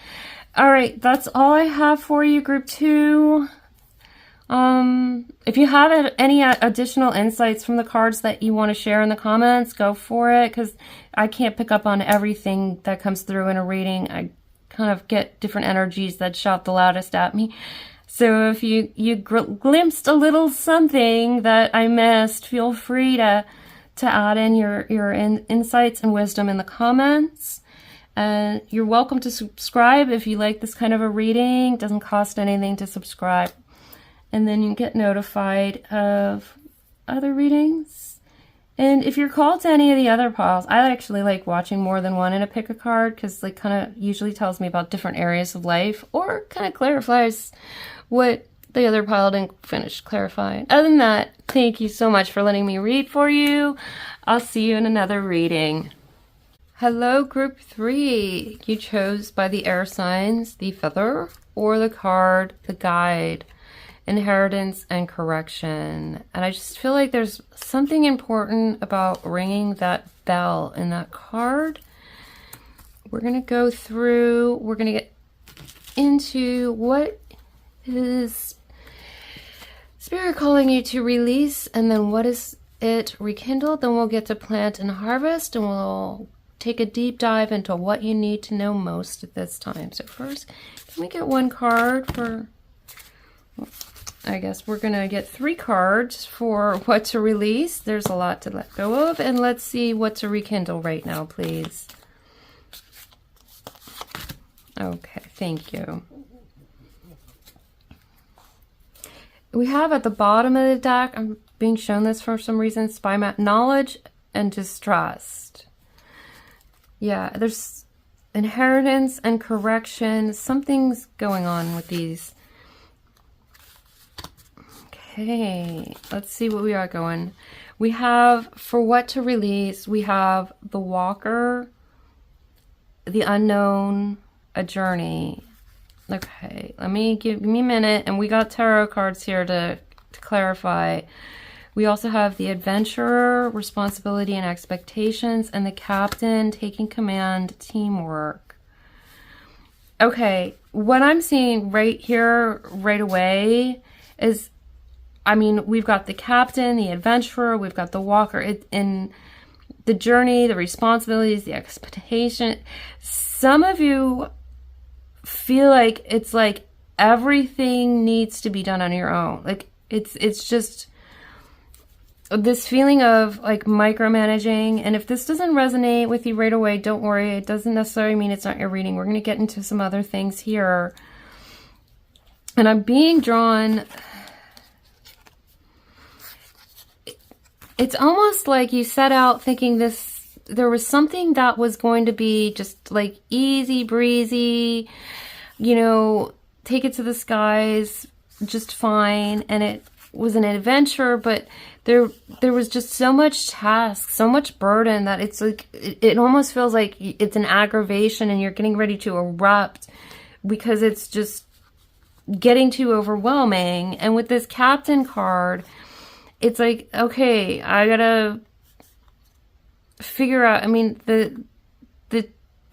All right, that's all I have for you, group 2. If you have any additional insights from the cards that you want to share in the comments, go for it, because I can't pick up on everything that comes through in a reading. I kind of get different energies that shout the loudest at me. So if you glimpsed a little something that I missed, feel free to add in your insights and wisdom in the comments. And you're welcome to subscribe if you like this kind of a reading. It doesn't cost anything to subscribe. And then you get notified of other readings. And if you're called to any of the other piles, I actually like watching more than one in a pick a card, because like kind of usually tells me about different areas of life, or kind of clarifies what the other pile didn't finish clarifying. Other than that, thank you so much for letting me read for you. I'll see you in another reading. Hello, group 3. You chose by the air signs, the feather, or the card, the guide, inheritance and correction. And I just feel like there's something important about ringing that bell in that card. We're going to go through, we're going to get into what is Spirit calling you to release, and then what is it rekindled. Then we'll get to plant and harvest, and we'll take a deep dive into what you need to know most at this time. So first, can we get one card for, I guess we're going to get 3 cards for what to release. There's a lot to let go of, and let's see what to rekindle right now, please. Okay, thank you. We have at the bottom of the deck, I'm being shown this for some reason, spy map, knowledge and distrust. Yeah, there's inheritance and correction. Something's going on with these. Okay, let's see what we are going. We have, for what to release, we have the walker, the unknown, a journey. Okay, give me a minute, and we got tarot cards here to clarify. We also have the adventurer, responsibility and expectations, and the captain, taking command, teamwork. Okay, what I'm seeing right here, right away, is, I mean, we've got the captain, the adventurer, we've got the walker, in the journey, the responsibilities, the expectation. Some of you feel like it's like everything needs to be done on your own. Like it's just this feeling of like micromanaging. And if this doesn't resonate with you right away, don't worry. It doesn't necessarily mean it's not your reading. We're going to get into some other things here. And I'm being drawn. It's almost like you set out thinking there was something that was going to be just like easy breezy, you know, take it to the skies, just fine. And it was an adventure, but there was just so much task, so much burden that it's like, it almost feels like it's an aggravation and you're getting ready to erupt because it's just getting too overwhelming. And with this captain card, it's like, okay, I gotta figure out, I mean, the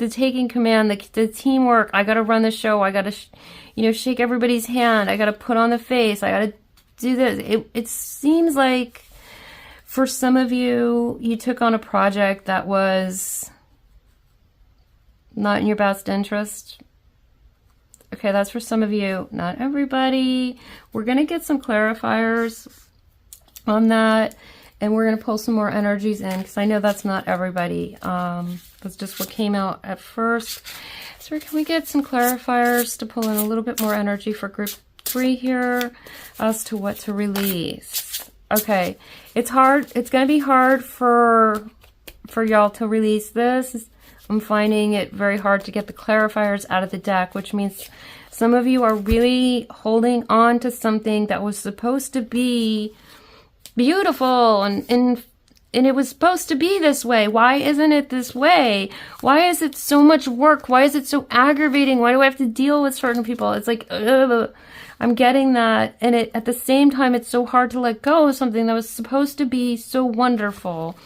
taking command, the teamwork, I gotta run the show, I gotta, you know, shake everybody's hand, I gotta put on the face, I gotta do this. It seems like for some of you, you took on a project that was not in your best interest. Okay, that's for some of you, not everybody. We're gonna get some clarifiers on that. And we're going to pull some more energies in because I know that's not everybody. That's just what came out at first. So can we get some clarifiers to pull in a little bit more energy for group 3 here as to what to release? Okay, it's hard. It's going to be hard for y'all to release this. I'm finding it very hard to get the clarifiers out of the deck, which means some of you are really holding on to something that was supposed to be beautiful and it was supposed to be this way. Why isn't it this way? Why is it so much work? Why is it so aggravating? Why do I have to deal with certain people? It's like, ugh, I'm getting that. And at the same time, it's so hard to let go of something that was supposed to be so wonderful.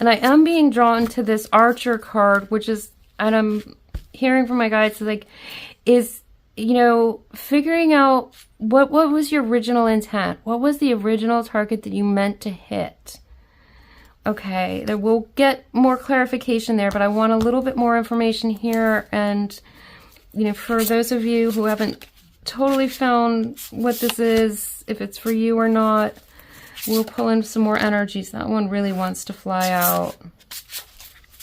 And I am being drawn to this Archer card, which is, and I'm hearing from my guides, like, is, you know, figuring out what was your original intent? What was the original target that you meant to hit? Okay, we'll get more clarification there, but I want a little bit more information here. And, you know, for those of you who haven't totally found what this is, if it's for you or not, we'll pull in some more energies. That one really wants to fly out.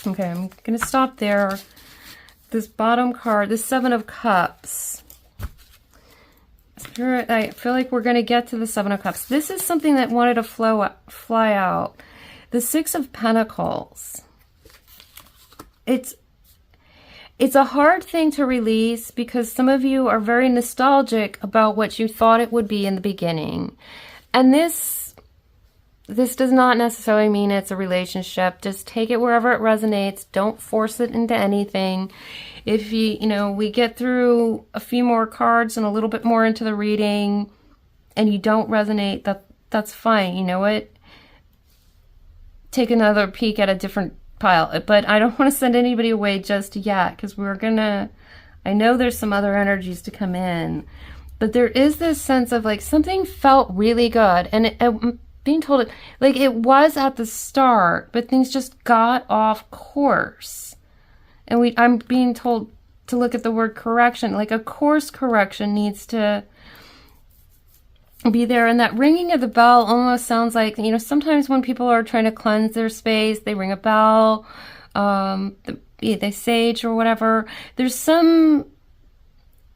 Okay, I'm going to stop there. This bottom card, the 7 of Cups. Spirit, I feel like we're going to get to the 7 of Cups. This is something that wanted to fly out. The 6 of Pentacles. It's it's a hard thing to release because some of you are very nostalgic about what you thought it would be in the beginning. And this does not necessarily mean it's a relationship. Just take it wherever it resonates. Don't force it into anything. If we get through a few more cards and a little bit more into the reading and you don't resonate, that's fine. You know what? Take another peek at a different pile. But I don't want to send anybody away just yet because I know there's some other energies to come in. But there is this sense of like something felt really good. And being told it, like it was at the start, but things just got off course. And I'm being told to look at the word correction, like a course correction needs to be there. And that ringing of the bell almost sounds like, sometimes when people are trying to cleanse their space, they ring a bell, they sage or whatever. For some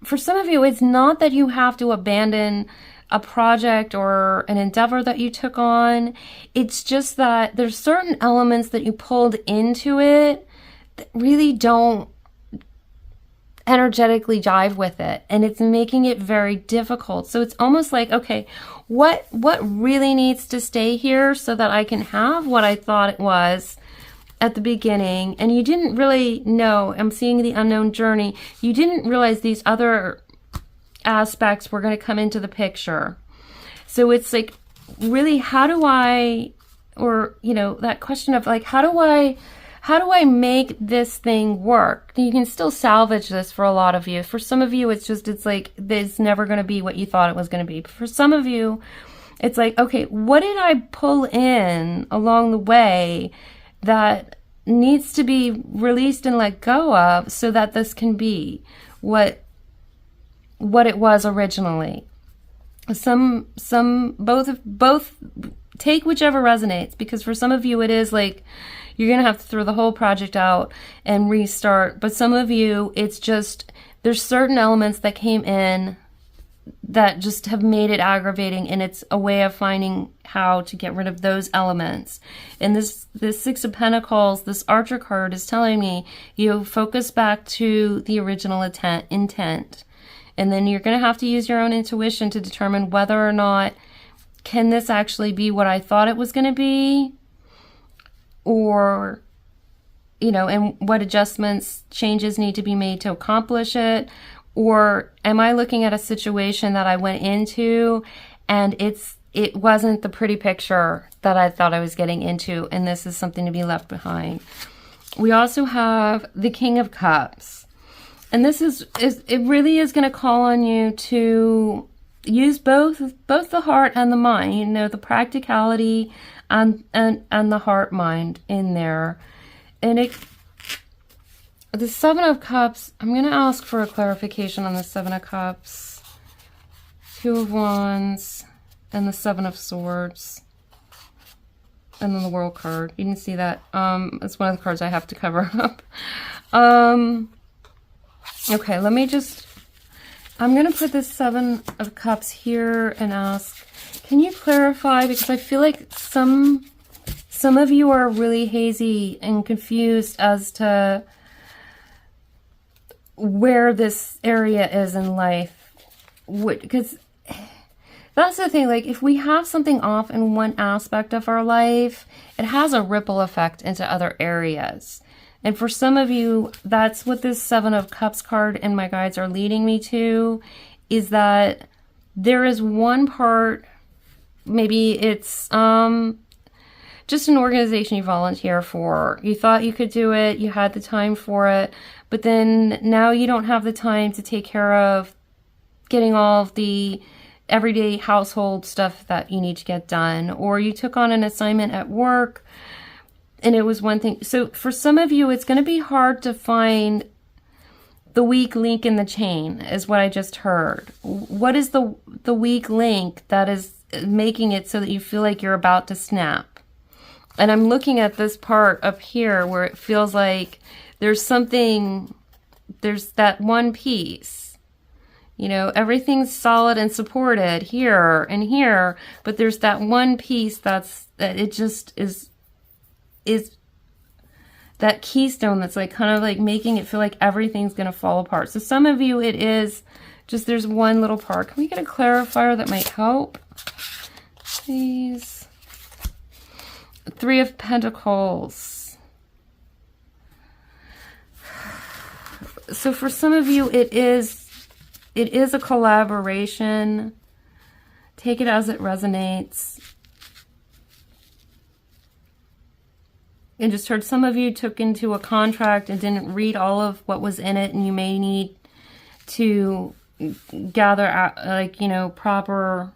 of you, it's not that you have to abandon a project or an endeavor that you took on. It's just that there's certain elements that you pulled into it that really don't energetically jive with it, and it's making it very difficult. So it's almost like, okay, what really needs to stay here so that I can have what I thought it was at the beginning? And you didn't really know, I'm seeing the unknown journey, you didn't realize these other aspects were going to come into the picture. So it's like, really, how do I, or that question of like, how do I make this thing work? You can still salvage this for a lot of you. For some of you, it's like, it's never going to be what you thought it was going to be. But for some of you, it's like, okay, what did I pull in along the way that needs to be released and let go of so that this can be what it was originally? Both take whichever resonates, because for some of you, it is like, you're going to have to throw the whole project out and restart. But some of you, it's just, there's certain elements that came in that just have made it aggravating, and it's a way of finding how to get rid of those elements. And this Six of Pentacles, this Archer card is telling me you focus back to the original intent. And then you're going to have to use your own intuition to determine whether or not, can this actually be what I thought it was going to be? Or, and what adjustments, changes need to be made to accomplish it? Or am I looking at a situation that I went into and it wasn't the pretty picture that I thought I was getting into, and this is something to be left behind? We also have the King of Cups. And this it really is going to call on you to use both the heart and the mind, the practicality and the heart mind in there. And the Seven of Cups, I'm going to ask for a clarification on the Seven of Cups, Two of Wands, and the Seven of Swords, and then the World card. You didn't see that. It's one of the cards I have to cover up. Okay, I'm going to put this Seven of Cups here and ask, can you clarify? Because I feel like some of you are really hazy and confused as to where this area is in life. Because that's the thing, like if we have something off in one aspect of our life, it has a ripple effect into other areas. And for some of you, that's what this Seven of Cups card and my guides are leading me to, is that there is one part, maybe it's just an organization you volunteer for. You thought you could do it, you had the time for it, but then now you don't have the time to take care of getting all of the everyday household stuff that you need to get done, or you took on an assignment at work and it was one thing. So for some of you, it's going to be hard to find the weak link in the chain, is what I just heard. What is the weak link that is making it so that you feel like you're about to snap? And I'm looking at this part up here where it feels like there's that one piece. Everything's solid and supported here and here, but there's that one piece that it just is that keystone that's like kind of like making it feel like everything's going to fall apart. So some of you, it is just there's one little part. Can we get a clarifier that might help? Please. Three of Pentacles. So for some of you, it is a collaboration. Take it as it resonates. And just heard some of you took into a contract and didn't read all of what was in it, and you may need to gather, like, you know, proper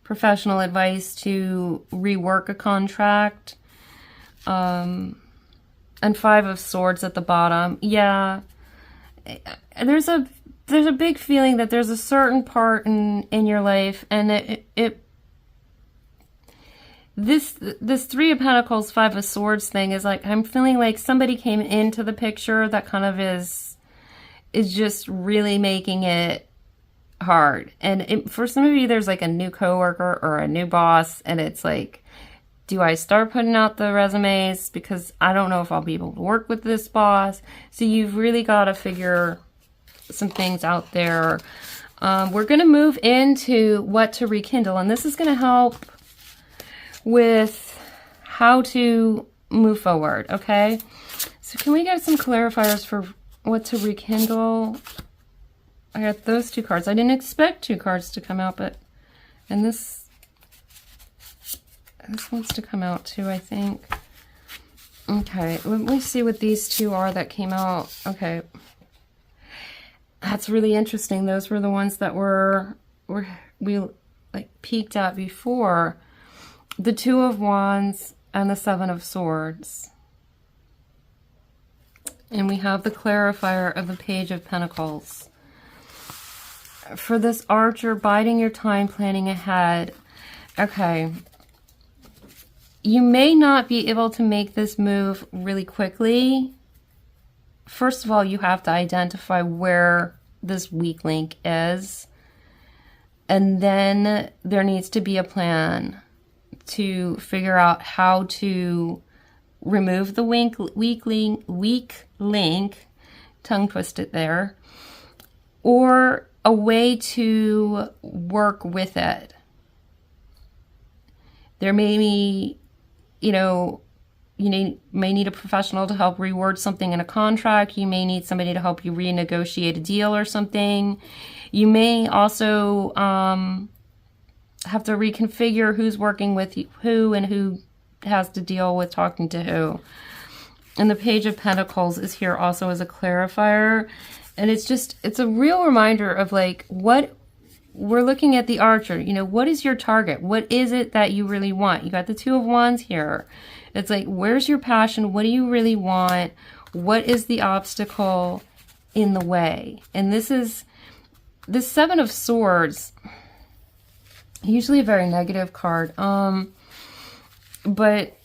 professional advice to rework a contract. And Five of Swords at the bottom. Yeah. There's a big feeling that there's a certain part in your life, and this Three of Pentacles, Five of Swords thing is like, I'm feeling like somebody came into the picture that kind of is just really making it hard. And for some of you, there's like a new coworker or a new boss, and it's like, do I start putting out the resumes? Because I don't know if I'll be able to work with this boss. So you've really got to figure some things out there. We're going to move into what to rekindle, and this is going to help with how to move forward, okay? So can we get some clarifiers for what to rekindle? I got those two cards. I didn't expect two cards to come out, but, and this wants to come out too, I think. Okay, let me see what these two are that came out. Okay. That's really interesting. Those were the ones that we like peeked at before. The Two of Wands and the Seven of Swords. And we have the clarifier of the Page of Pentacles. For this Archer, biding your time, planning ahead. Okay. You may not be able to make this move really quickly. First of all, you have to identify where this weak link is. And then there needs to be a plan to figure out how to remove the weak link, tongue twisted there, or a way to work with it. There may be, you know, may need a professional to help reword something in a contract. You may need somebody to help you renegotiate a deal or something. You may also have to reconfigure who's working with who and who has to deal with talking to who. And the Page of Pentacles is here also as a clarifier. And it's a real reminder of like what we're looking at the Archer. You know, what is your target? What is it that you really want? You got the Two of Wands here. It's like, where's your passion? What do you really want? What is the obstacle in the way? And this Seven of Swords, usually a very negative card. But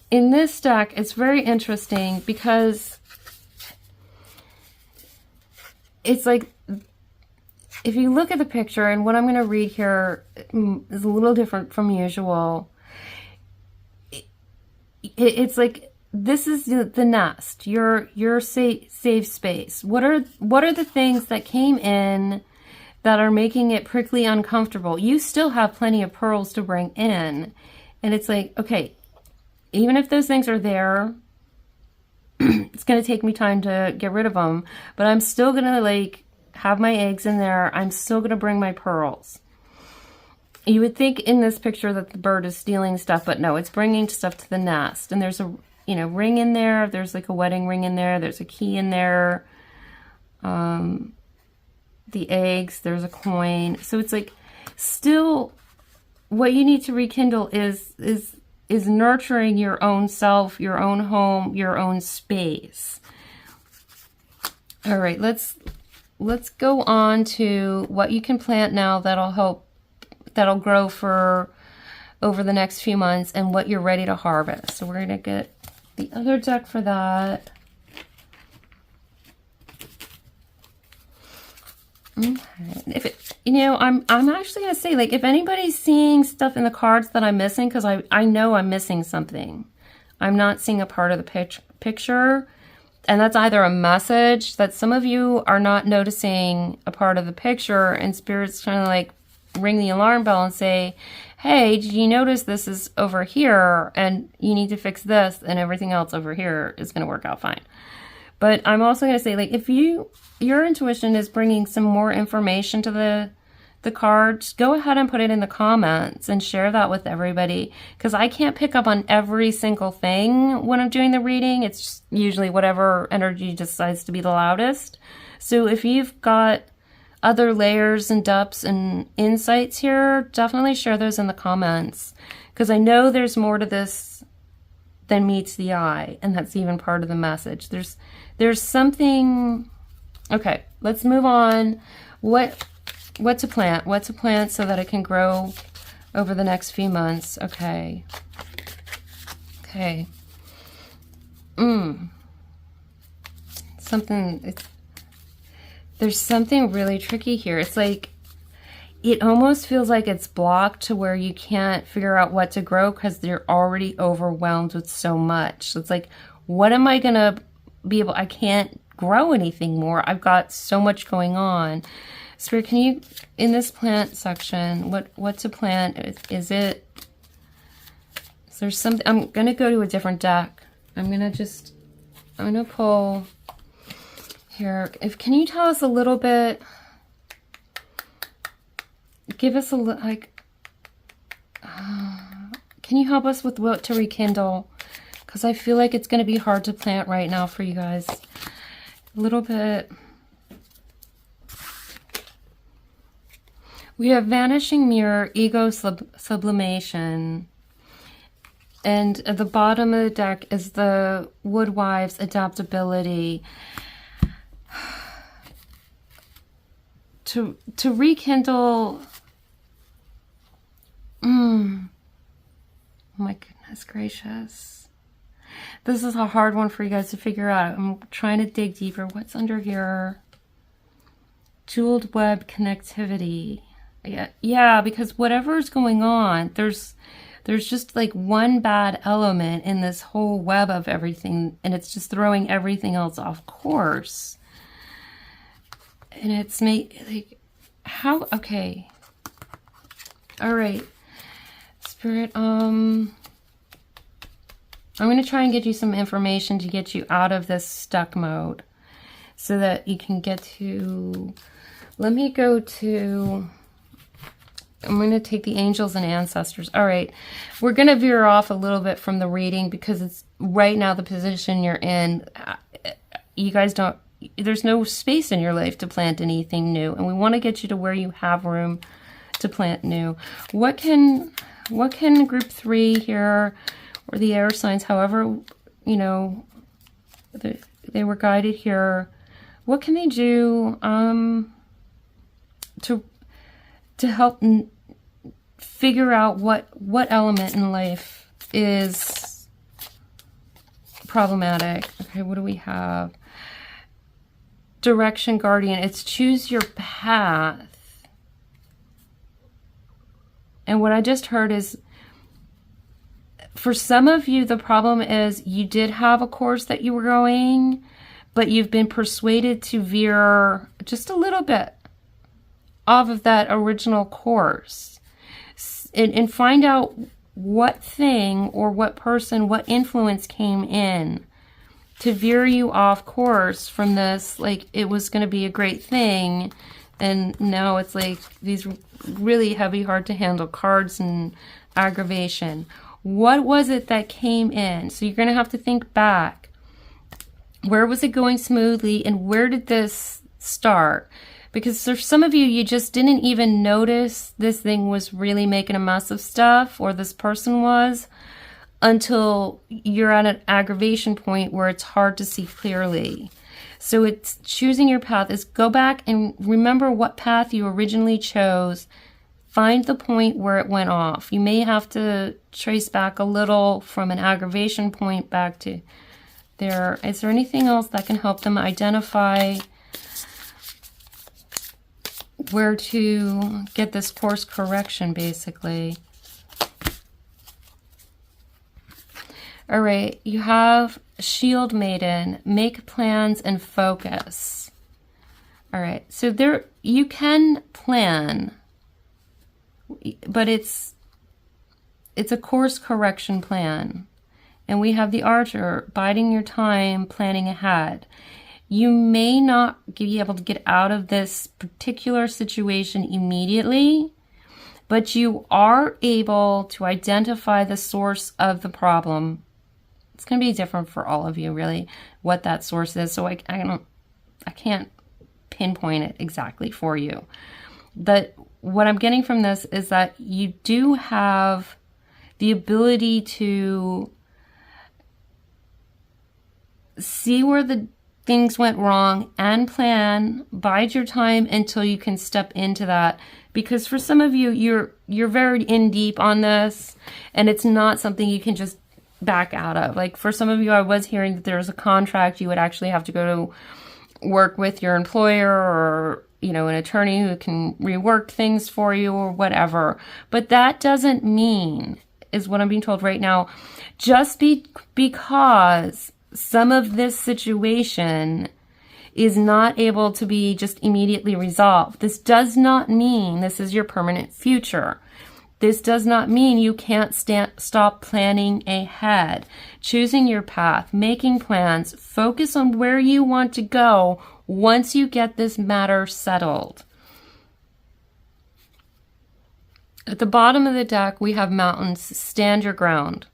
in this deck, it's very interesting because it's like, if you look at the picture, and what I'm going to read here is a little different from usual. It's like, this is the nest, your safe space. What are the things that came in that are making it prickly uncomfortable? You still have plenty of pearls to bring in. And it's like, okay, even if those things are there, it's going to take me time to get rid of them, but I'm still going to like have my eggs in there. I'm still going to bring my pearls. You would think in this picture that the bird is stealing stuff, but no, it's bringing stuff to the nest. And there's a, you know, ring in there. There's like a wedding ring in there. There's a key in there. The eggs, there's a coin. So it's like, still what you need to rekindle is nurturing your own self, your own home, your own space. All right, let's go on to what you can plant now that'll grow for over the next few months, and what you're ready to harvest. So we're going to get the other deck for that. Okay. If it, you know, I'm actually going to say, like, if anybody's seeing stuff in the cards that I'm missing, because I know I'm missing something. I'm not seeing a part of the picture. And that's either a message that some of you are not noticing a part of the picture, and Spirit's trying to like ring the alarm bell and say, hey, did you notice this is over here and you need to fix this, and everything else over here is going to work out fine. But I'm also going to say, like, if your intuition is bringing some more information to the cards, go ahead and put it in the comments and share that with everybody, because I can't pick up on every single thing when I'm doing the reading. It's just usually whatever energy decides to be the loudest. So if you've got other layers and depths and insights here, definitely share those in the comments, because I know there's more to this than meets the eye, and that's even part of the message. There's something. Okay, let's move on. What to plant? What to plant so that it can grow over the next few months? Okay. Okay. There's something really tricky here. It's like, it almost feels like it's blocked to where you can't figure out what to grow because you're already overwhelmed with so much. So it's like, what am I going to be able, I can't grow anything more. I've got so much going on. Spirit, can you, in this plant section, what to plant? Is there something? I'm going to go to a different deck. I'm going to pull here. Can you tell us a little bit, give us a, like, can you help us with what to rekindle? Because I feel like it's going to be hard to plant right now for you guys. A little bit. We have Vanishing Mirror, Ego Sublimation. And at the bottom of the deck is the Woodwives, Adaptability. To rekindle. Oh my goodness gracious. This is a hard one for you guys to figure out. I'm trying to dig deeper. What's under here? Jeweled web connectivity. Yeah, because whatever's going on, there's just like one bad element in this whole web of everything, and it's just throwing everything else off course. And it's like, how? Okay. All right, Spirit. I'm going to try and get you some information to get you out of this stuck mode, so that you can get to. Let me go to. I'm going to take the angels and ancestors. All right. We're going to veer off a little bit from the reading because it's right now the position you're in. You guys don't, there's no space in your life to plant anything new. And we want to get you to where you have room to plant new. What can group 3 here, or the air signs, however, you know, they were guided here. What can they do to help figure out what element in life is problematic? Okay, what do we have? Direction Guardian. It's choose your path. And what I just heard is, for some of you, the problem is you did have a course that you were going, but you've been persuaded to veer just a little bit off of that original course, and find out what thing or what person, what influence came in to veer you off course from this. Like, it was going to be a great thing, and now it's like these really heavy, hard to handle cards and aggravation. What was it that came in? So you're going to have to think back. Where was it going smoothly, and where did this start? Because there's some of you, you just didn't even notice this thing was really making a mess of stuff, or this person was, until you're at an aggravation point where it's hard to see clearly. So it's choosing your path. Is go back and remember what path you originally chose. Find the point where it went off. You may have to trace back a little from an aggravation point back to there. Is there anything else that can help them identify where to get this course correction, basically? All right, you have Shield Maiden, make plans and focus. All right, so there you can plan, but it's a course correction plan. And we have the Archer, biding your time, planning ahead. You may not be able to get out of this particular situation immediately, but you are able to identify the source of the problem. It's going to be different for all of you, really, what that source is. So I can't pinpoint it exactly for you. But what I'm getting from this is that you do have the ability to see where the things went wrong and plan, bide your time until you can step into that. Because for some of you, you're very in deep on this, and it's not something you can just back out of. Like for some of you, I was hearing that there's a contract you would actually have to go to work with your employer, or an attorney who can rework things for you or whatever. But that doesn't mean, is what I'm being told right now, just because some of this situation is not able to be just immediately resolved. This does not mean this is your permanent future. This does not mean you can't stop planning ahead, choosing your path, making plans, focus on where you want to go once you get this matter settled. At the bottom of the deck, we have mountains. Stand your ground.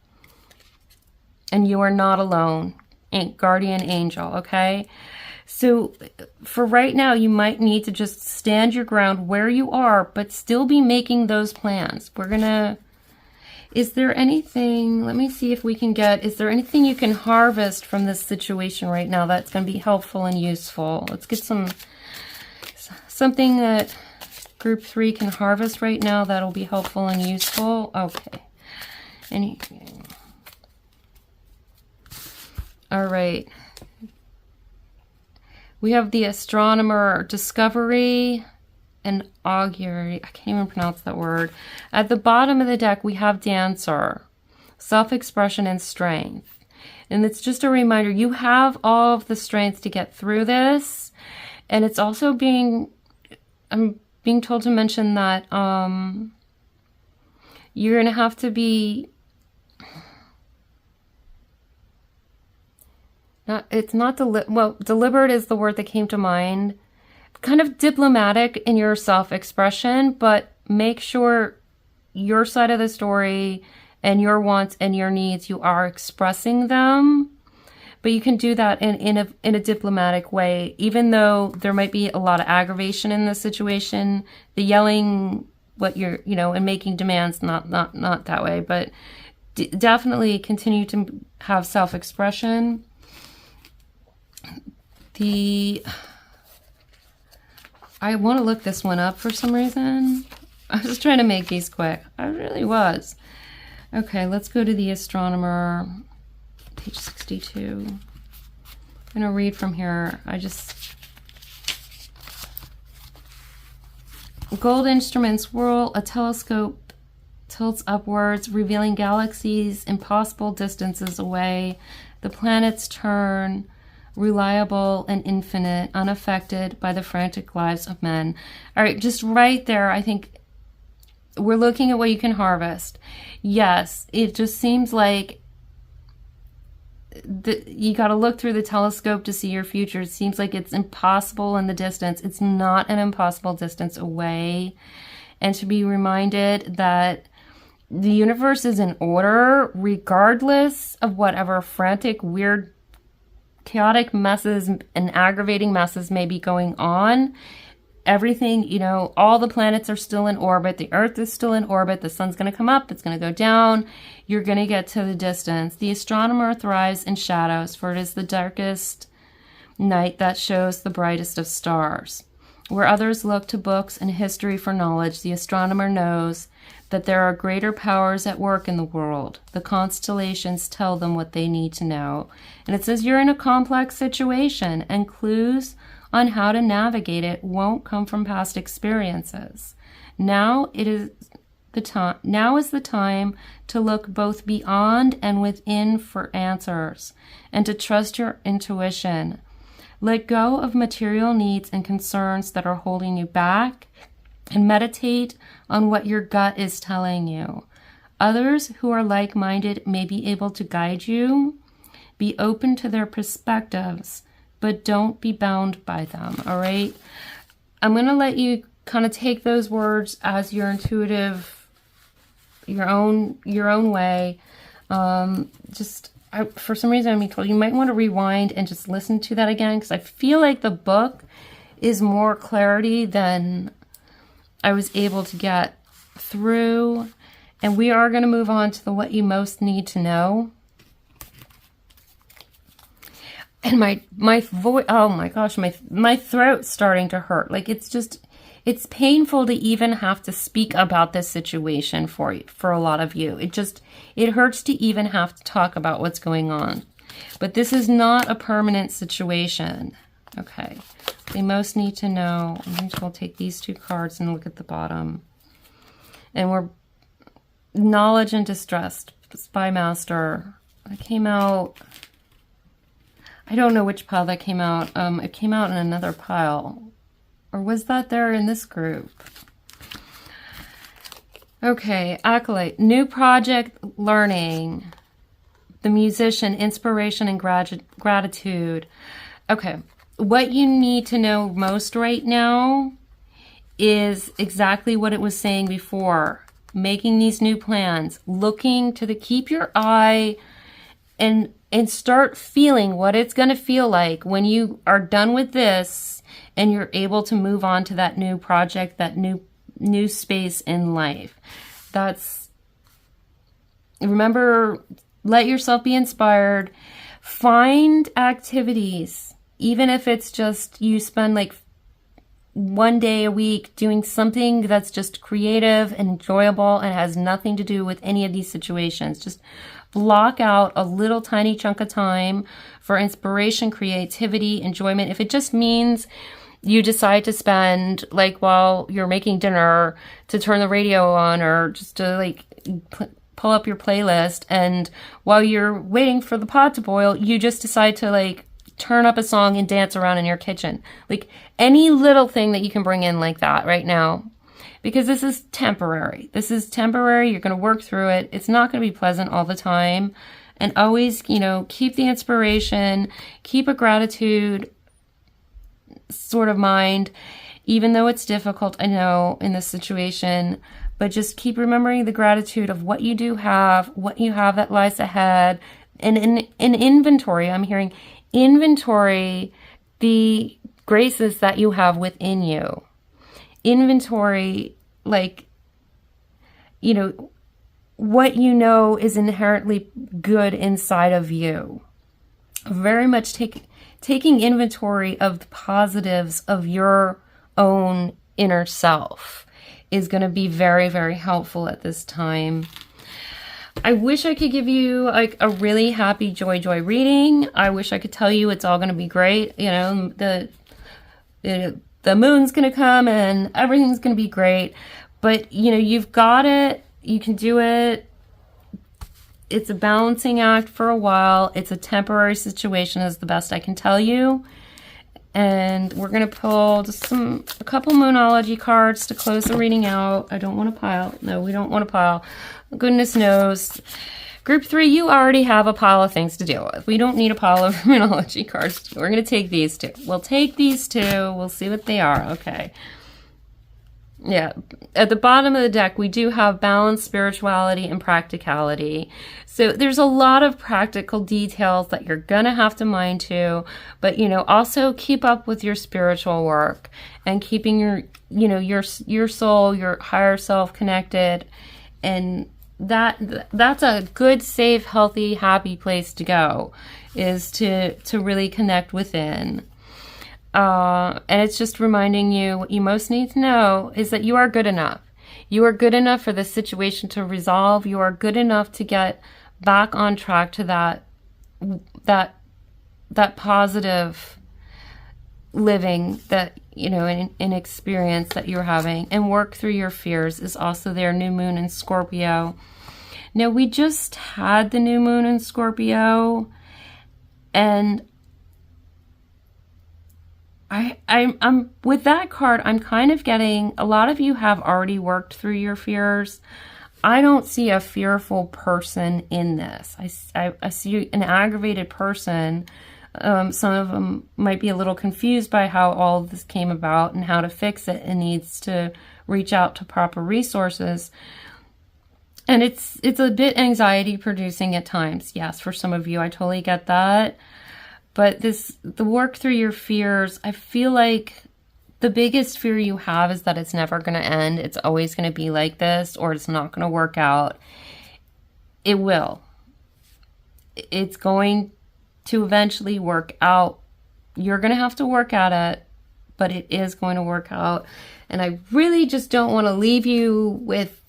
And you are not alone. Guardian angel, okay? So for right now, you might need to just stand your ground where you are, but still be making those plans. Is there anything, let me see if we can is there anything you can harvest from this situation right now that's going to be helpful and useful? Let's get something that group 3 can harvest right now that'll be helpful and useful. Okay. All right. We have the astronomer, discovery, and augury. I can't even pronounce that word. At the bottom of the deck, we have dancer, self-expression, and strength. And it's just a reminder, you have all of the strength to get through this. And it's also I'm being told to mention that you're going to have to be, deliberate is the word that came to mind. Kind of diplomatic in your self-expression, but make sure your side of the story and your wants and your needs, you are expressing them. But you can do that in a diplomatic way, even though there might be a lot of aggravation in this situation. The yelling, and making demands, not that way, but definitely continue to have self-expression. I want to look this one up for some reason. I was trying to make these quick. I really was. Okay, let's go to the astronomer, page 62. I'm going to read from here. Gold instruments whirl, a telescope tilts upwards, revealing galaxies impossible distances away. The planets turn, reliable and infinite, unaffected by the frantic lives of men. All right, just right there, I think we're looking at what you can harvest. Yes, it just seems like you got to look through the telescope to see your future. It seems like it's impossible in the distance. It's not an impossible distance away. And to be reminded that the universe is in order, regardless of whatever frantic, weird, chaotic messes and aggravating messes may be going on. Everything, all the planets are still in orbit. The Earth is still in orbit. The sun's going to come up. It's going to go down. You're going to get to the distance. The astronomer thrives in shadows, for it is the darkest night that shows the brightest of stars. Where others look to books and history for knowledge, the astronomer knows that there are greater powers at work in the world. The constellations tell them what they need to know. And it says you're in a complex situation, and clues on how to navigate it won't come from past experiences. Now now is the time to look both beyond and within for answers and to trust your intuition. Let go of material needs and concerns that are holding you back and meditate on what your gut is telling you. Others who are like-minded may be able to guide you. Be open to their perspectives, but don't be bound by them, all right? I'm going to let you kind of take those words as your intuitive, your own way. For some reason, I'm being told you might want to rewind and just listen to that again, because I feel like the book is more clarity than I was able to get through. And we are going to move on to the what you most need to know. And my voice, oh my gosh, my throat's starting to hurt. Like it's painful to even have to speak about this situation for a lot of you. It hurts to even have to talk about what's going on. But this is not a permanent situation. Okay. They most need to know. We'll take these two cards and look at the bottom. And we're Knowledge and Distress, Spy Master. That came out. I don't know which pile that came out. It came out in another pile. Or was that there in this group? Okay, Acolyte. New project, learning. The Musician, inspiration and gratitude. Okay, what you need to know most right now is exactly what it was saying before. Making these new plans, looking to keep your eye and start feeling what it's going to feel like when you are done with this and you're able to move on to that new project, that new space in life. Remember, let yourself be inspired. Find activities, even if it's just you spend like one day a week doing something that's just creative and enjoyable and has nothing to do with any of these situations. Just block out a little tiny chunk of time for inspiration, creativity, enjoyment. If it just means you decide to spend, like, while you're making dinner, to turn the radio on or just to like pull up your playlist, and while you're waiting for the pot to boil, you just decide to like turn up a song and dance around in your kitchen. Like any little thing that you can bring in like that right now. Because this is temporary. This is temporary. You're going to work through it. It's not going to be pleasant all the time. And always, keep the inspiration, keep a gratitude sort of mind, even though it's difficult, I know, in this situation. But just keep remembering the gratitude of what you do have, what you have that lies ahead. And in inventory, I'm hearing inventory the graces that you have within you. Inventory, like, what is inherently good inside of you. Very much taking inventory of the positives of your own inner self is going to be very, very helpful at this time. I wish I could give you like a really happy joy reading. I wish I could tell you it's all going to be great. The moon's going to come and everything's going to be great. But, you've got it. You can do it. It's a balancing act for a while. It's a temporary situation is the best I can tell you. And we're going to pull just a couple Moonology cards to close the reading out. I don't want to pile. No, we don't want to pile. Goodness knows. Group 3, you already have a pile of things to deal with. We don't need a pile of Moonology cards. We're going to take these two. We'll take these two. We'll see what they are. Okay. Yeah. At the bottom of the deck, we do have balance, spirituality, and practicality. So there's a lot of practical details that you're going to have to mind to, but, also keep up with your spiritual work and keeping your soul, your higher self connected. And that's a good, safe, healthy, happy place to go, is to really connect within. And it's just reminding you what you most need to know is that you are good enough. You are good enough for this situation to resolve. You are good enough to get back on track to that positive living that, you know, an experience that you're having, and work through your fears is also there. New moon in Scorpio. Now, we just had the new moon in Scorpio, and I'm with that card, I'm kind of getting, a lot of you have already worked through your fears. I don't see a fearful person in this. I see an aggravated person. Some of them might be a little confused by how all of this came about and how to fix it, and needs to reach out to proper resources. And it's a bit anxiety producing at times. Yes, for some of you, I totally get that. But the work through your fears, I feel like the biggest fear you have is that it's never going to end. It's always going to be like this, or it's not going to work out. It will. It's going to eventually work out. You're going to have to work at it, but it is going to work out. And I really just don't want to leave you with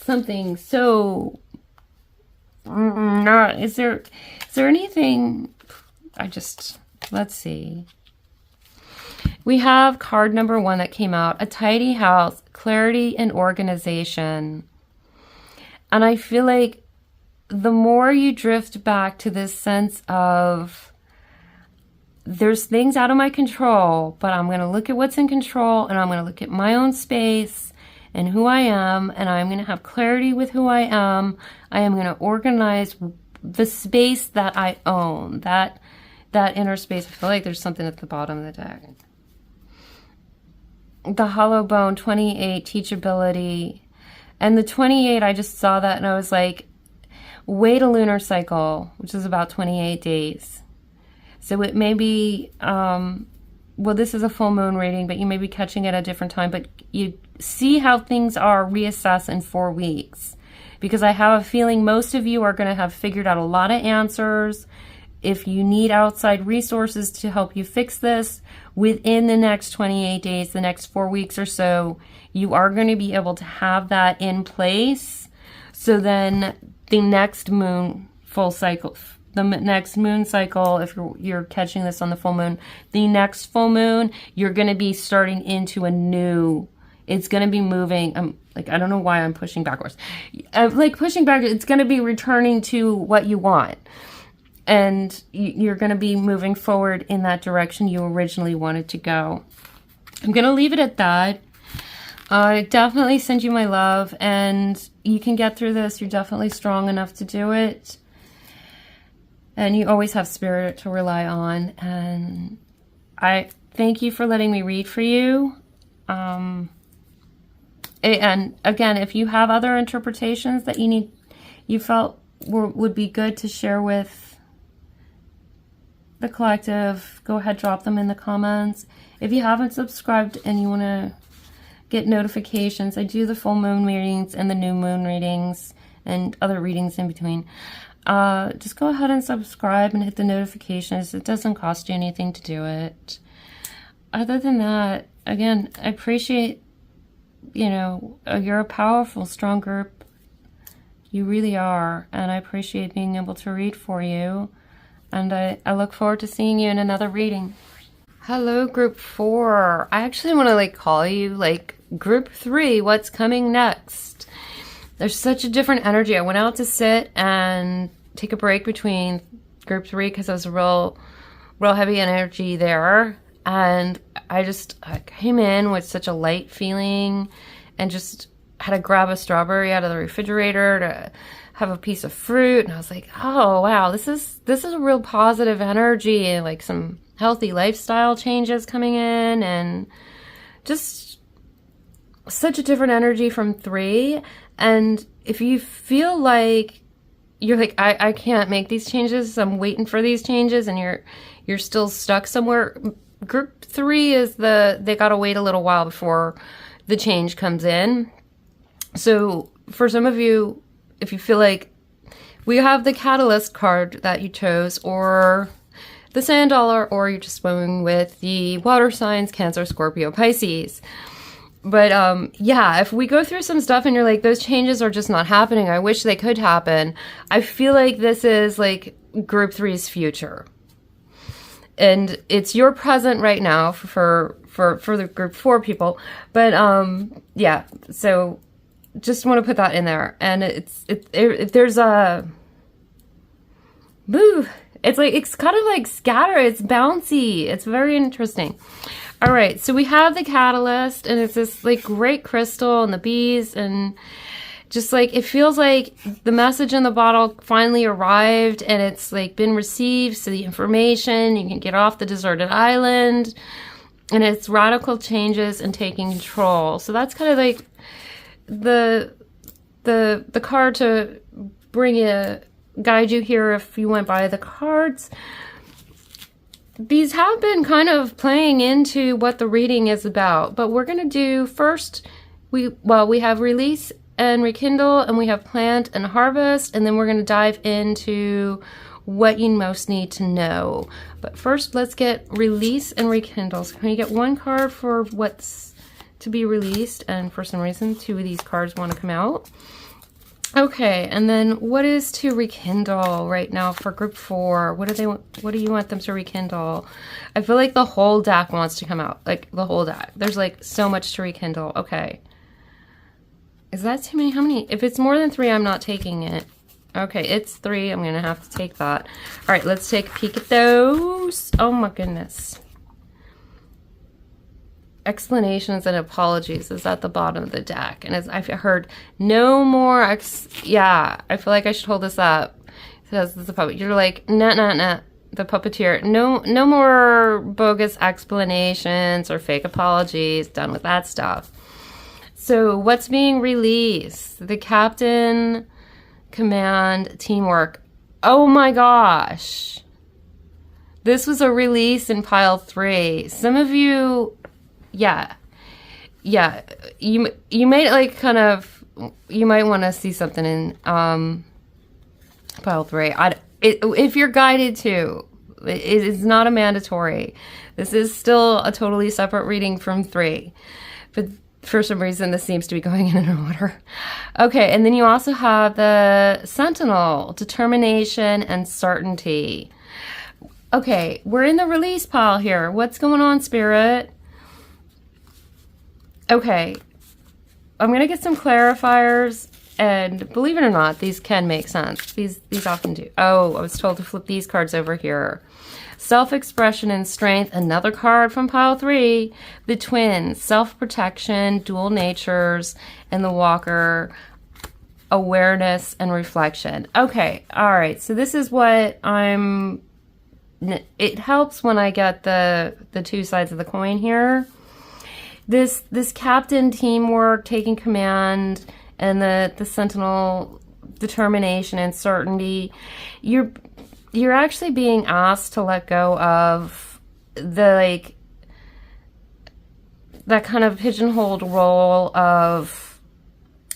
something so... Is there anything... let's see. We have card number 1 that came out, a tidy house, clarity and organization. And I feel like the more you drift back to this sense of, there's things out of my control, but I'm going to look at what's in control, and I'm going to look at my own space and who I am, and I'm going to have clarity with who I am. I am going to organize the space that I own, that inner space. I feel like there's something at the bottom of the deck. The hollow bone, 28, teachability. And the 28, I just saw that and I was like, wait a lunar cycle, which is about 28 days. So it may be, well, this is a full moon reading, but you may be catching it at a different time. But you see how things are, reassess in 4 weeks. Because I have a feeling most of you are going to have figured out a lot of answers. If you need outside resources to help you fix this, within the next 28 days, the next 4 weeks or so, you are going to be able to have that in place. So then the next moon full cycle, the next moon cycle, if you're catching this on the full moon, the next full moon, you're going to be starting into a new, it's going to be moving. Like, I don't know why I'm pushing backwards. Like pushing back, it's going to be returning to what you want. And you're going to be moving forward in that direction you originally wanted to go. I'm going to leave it at that. I definitely send you my love, and you can get through this. You're definitely strong enough to do it. And you always have spirit to rely on. And I thank you for letting me read for you. And again, if you have other interpretations that you felt would be good to share with the collective, go ahead, drop them in the comments. If you haven't subscribed and you want to get notifications, I do the full moon readings and the new moon readings and other readings in between. Just go ahead and subscribe and hit the notifications. It doesn't cost you anything to do it. Other than that, again, I appreciate, you're a powerful, strong group. You really are. And I appreciate being able to read for you. And I look forward to seeing you in another reading. Hello, group 4. I actually want to call you group 3. What's coming next? There's such a different energy. I went out to sit and take a break between group 3 because there was a real heavy energy there. And I came in with such a light feeling and just had to grab a strawberry out of the refrigerator to have a piece of fruit, and I was like, oh wow, this is a real positive energy, and some healthy lifestyle changes coming in, and just such a different energy from 3. And if you feel like you're I can't make these changes, I'm waiting for these changes, and you're still stuck somewhere, group 3 is they gotta wait a little while before the change comes in. So for some of you, if you feel like we have the catalyst card that you chose, or the sand dollar, or you're just swimming with the water signs, Cancer, Scorpio, Pisces. But yeah, if we go through some stuff and you're like, those changes are just not happening, I wish they could happen, I feel like this is group 3's future. and it's your present right now for the group 4 people. But yeah, so just want to put that in there. And there's a boo. It's like, it's kind of like scatter. It's bouncy. It's very interesting. All right, so we have the catalyst, and it's this like great crystal and the bees, and just like, it feels like the message in the bottle finally arrived, and it's like been received. So the information, you can get off the deserted island, and it's radical changes and taking control. So that's kind of like the card to guide you here if you went by the cards. These have been kind of playing into what the reading is about, but we're going to do first, we have release and rekindle, and we have plant and harvest, and then we're going to dive into what you most need to know. But first, let's get release and rekindle. So can you get one card for what's to be released? And for some reason, 2 of these cards want to come out. Okay, and then what is to rekindle right now for group 4? What do you want them to rekindle? I feel like the whole deck wants to come out, like the whole deck. There's like so much to rekindle. Okay. Is that too many? How many? If it's more than 3, I'm not taking it. Okay, it's 3. I'm going to have to take that. All right, let's take a peek at those. Oh my goodness. Explanations and apologies is at the bottom of the deck. And as I've heard, no more, yeah, I feel like I should hold this up. It says, this is a puppet. You're like, nah, the puppeteer. No more bogus explanations or fake apologies. Done with that stuff. So what's being released? The captain, command, teamwork. Oh my gosh. This was a release in pile 3. Some of you, yeah, you might like kind of, you might want to see something in pile 3. If you're guided to, it is not a mandatory. This is still a totally separate reading from 3. But for some reason, this seems to be going in an order. Okay, and then you also have the Sentinel, determination and certainty. Okay, we're in the release pile here. What's going on, Spirit? Okay, I'm going to get some clarifiers, and believe it or not, these can make sense. These often do. Oh, I was told to flip these cards over here. Self-expression and strength, another card from pile 3. The twins, self-protection, dual natures, and the walker, awareness and reflection. Okay, all right, so this is what it helps when I get the 2 sides of the coin here. This captain, teamwork, taking command, and the sentinel, determination and certainty. You're actually being asked to let go of the that kind of pigeonholed role of,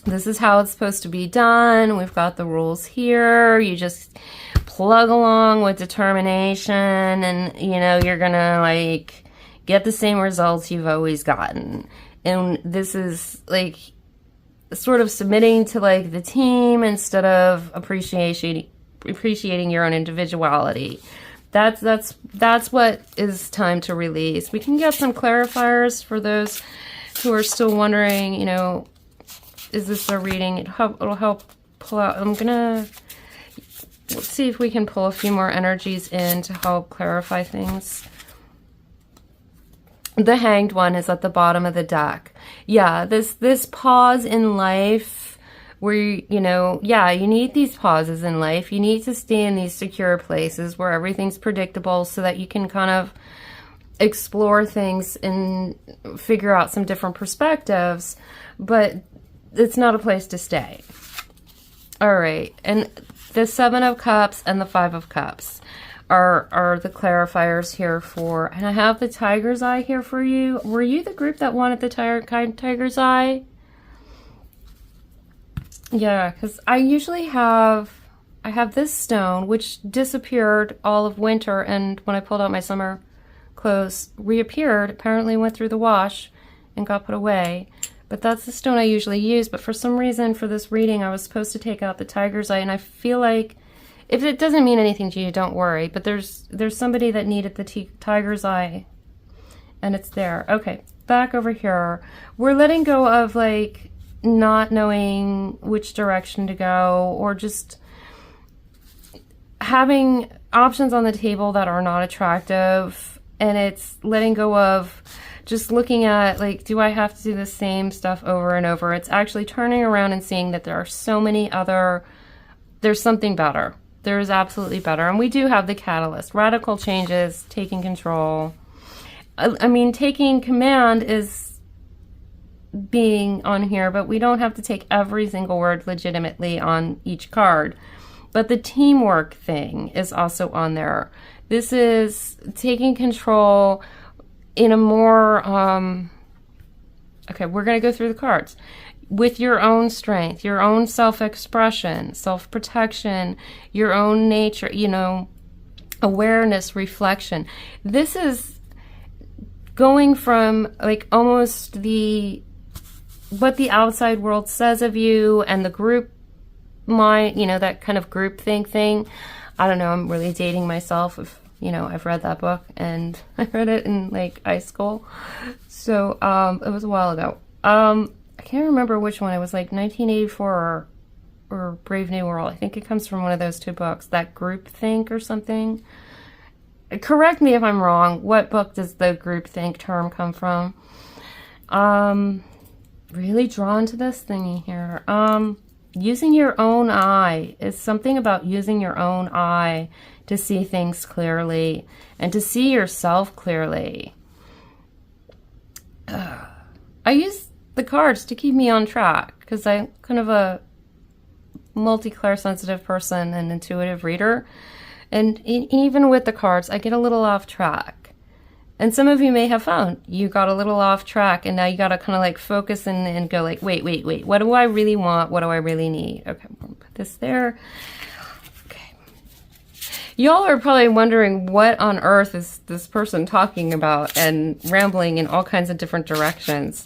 this is how it's supposed to be done. We've got the rules here. You just plug along with determination, and you're gonna like get the same results you've always gotten. And this is like sort of submitting to like the team instead of appreciating your own individuality. That's what is time to release. We can get some clarifiers for those who are still wondering, is this a reading? It'll help pull out. Let's see if we can pull a few more energies in to help clarify things. The Hanged One is at the bottom of the deck. Yeah, this pause in life where, you need these pauses in life. You need to stay in these secure places where everything's predictable so that you can kind of explore things and figure out some different perspectives, but it's not a place to stay. All right, and the 7 of Cups and the 5 of Cups are the clarifiers here for, and I have the Tiger's Eye here for you. Were you the group that wanted the Tiger's Eye? Yeah, because I have this stone, which disappeared all of winter, and when I pulled out my summer clothes, reappeared, apparently went through the wash and got put away. But that's the stone I usually use, but for some reason for this reading I was supposed to take out the Tiger's Eye, and I feel like If it doesn't mean anything to you, don't worry. But there's somebody that needed the tiger's eye, and it's there. Okay, back over here. We're letting go of like not knowing which direction to go, or just having options on the table that are not attractive. And it's letting go of just looking at like, do I have to do the same stuff over and over? It's actually turning around and seeing that there are so many other, there's something better. There is absolutely better. And we do have the catalyst, radical changes, taking control. I mean, taking command is being on here, but we don't have to take every single word legitimately on each card. But the teamwork thing is also on there. This is taking control in a more, okay, we're going to go through the cards. With your own strength, your own self-expression, self-protection, your own nature, you know, awareness, reflection. This is going from like almost what the outside world says of you and the group mind, you know, that kind of group thing. I don't know, I'm really dating myself. You know, I've read that book and I read it in like high school. So it was a while ago. I can't remember which one. It was like 1984 or Brave New World. I think it comes from one of those two books, that groupthink or something. Correct me if I'm wrong. What book does the groupthink term come from? Really drawn to this thingy here. Using your own eye is something about using your own eye to see things clearly and to see yourself clearly. I use the cards to keep me on track because I'm kind of a multi-clairsensitive person and intuitive reader. And even with the cards, I get a little off track. And some of you may have found you got a little off track and now you got to kind of like focus and go like, wait. What do I really want? What do I really need? Okay, I'm going to put this there. Okay. Y'all are probably wondering what on earth is this person talking about and rambling in all kinds of different directions.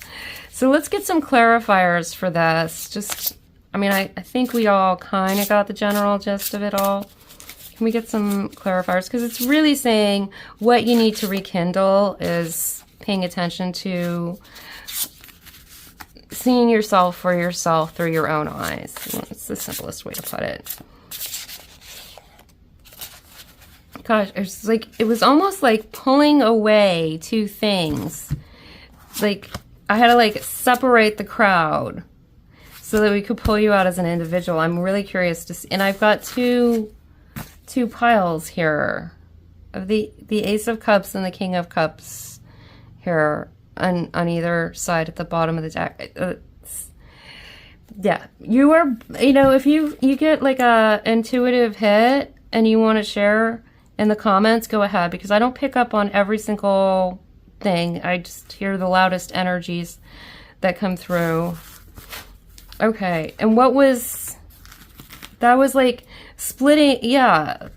So let's get some clarifiers for this. Just, I mean, I think we all kind of got the general gist of it all. Can we get some clarifiers? Because it's really saying what you need to rekindle is paying attention to seeing yourself for yourself through your own eyes. It's the simplest way to put it. Gosh, it's like, it was almost like pulling away two things. Like, I had to like separate the crowd so that we could pull you out as an individual. I'm really curious to see. And I've got two piles here of the Ace of Cups and the King of Cups here on either side at the bottom of the deck. Yeah, you are, you know, if you get like a intuitive hit and you want to share in the comments, go ahead, because I don't pick up on every single thing. I just hear the loudest energies that come through. Okay, and what was, that was like splitting, yeah.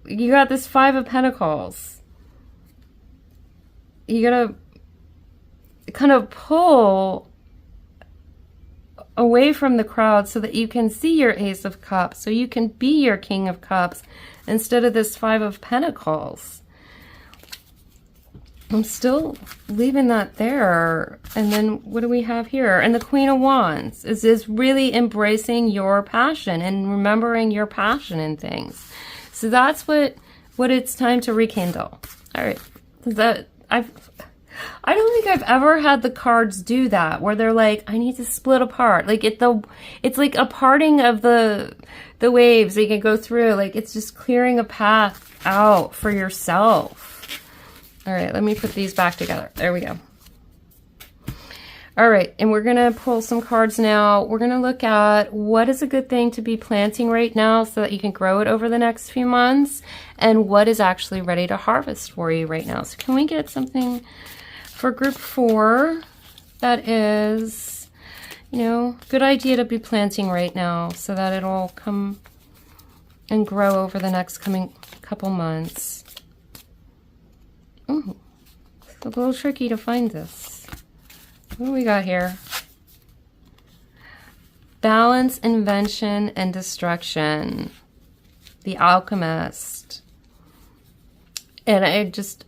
You got this Five of Pentacles. You gotta kind of pull away from the crowd so that you can see your Ace of Cups, so you can be your King of Cups instead of this Five of Pentacles. I'm still leaving that there. And then what do we have here? And the Queen of Wands is really embracing your passion and remembering your passion in things. So that's what it's time to rekindle. All right. I don't think I've ever had the cards do that, where they're like, I need to split apart. Like it's like a parting of the waves that you can go through. Like it's just clearing a path out for yourself. All right, let me put these back together. There we go. All right, and we're gonna pull some cards now. We're gonna look at what is a good thing to be planting right now so that you can grow it over the next few months, and what is actually ready to harvest for you right now. So can we get something for group 4 that is, you know, good idea to be planting right now so that it'll come and grow over the next coming couple months. Ooh, it's a little tricky to find this. What do we got here? Balance, invention, and destruction. the alchemist. And I just,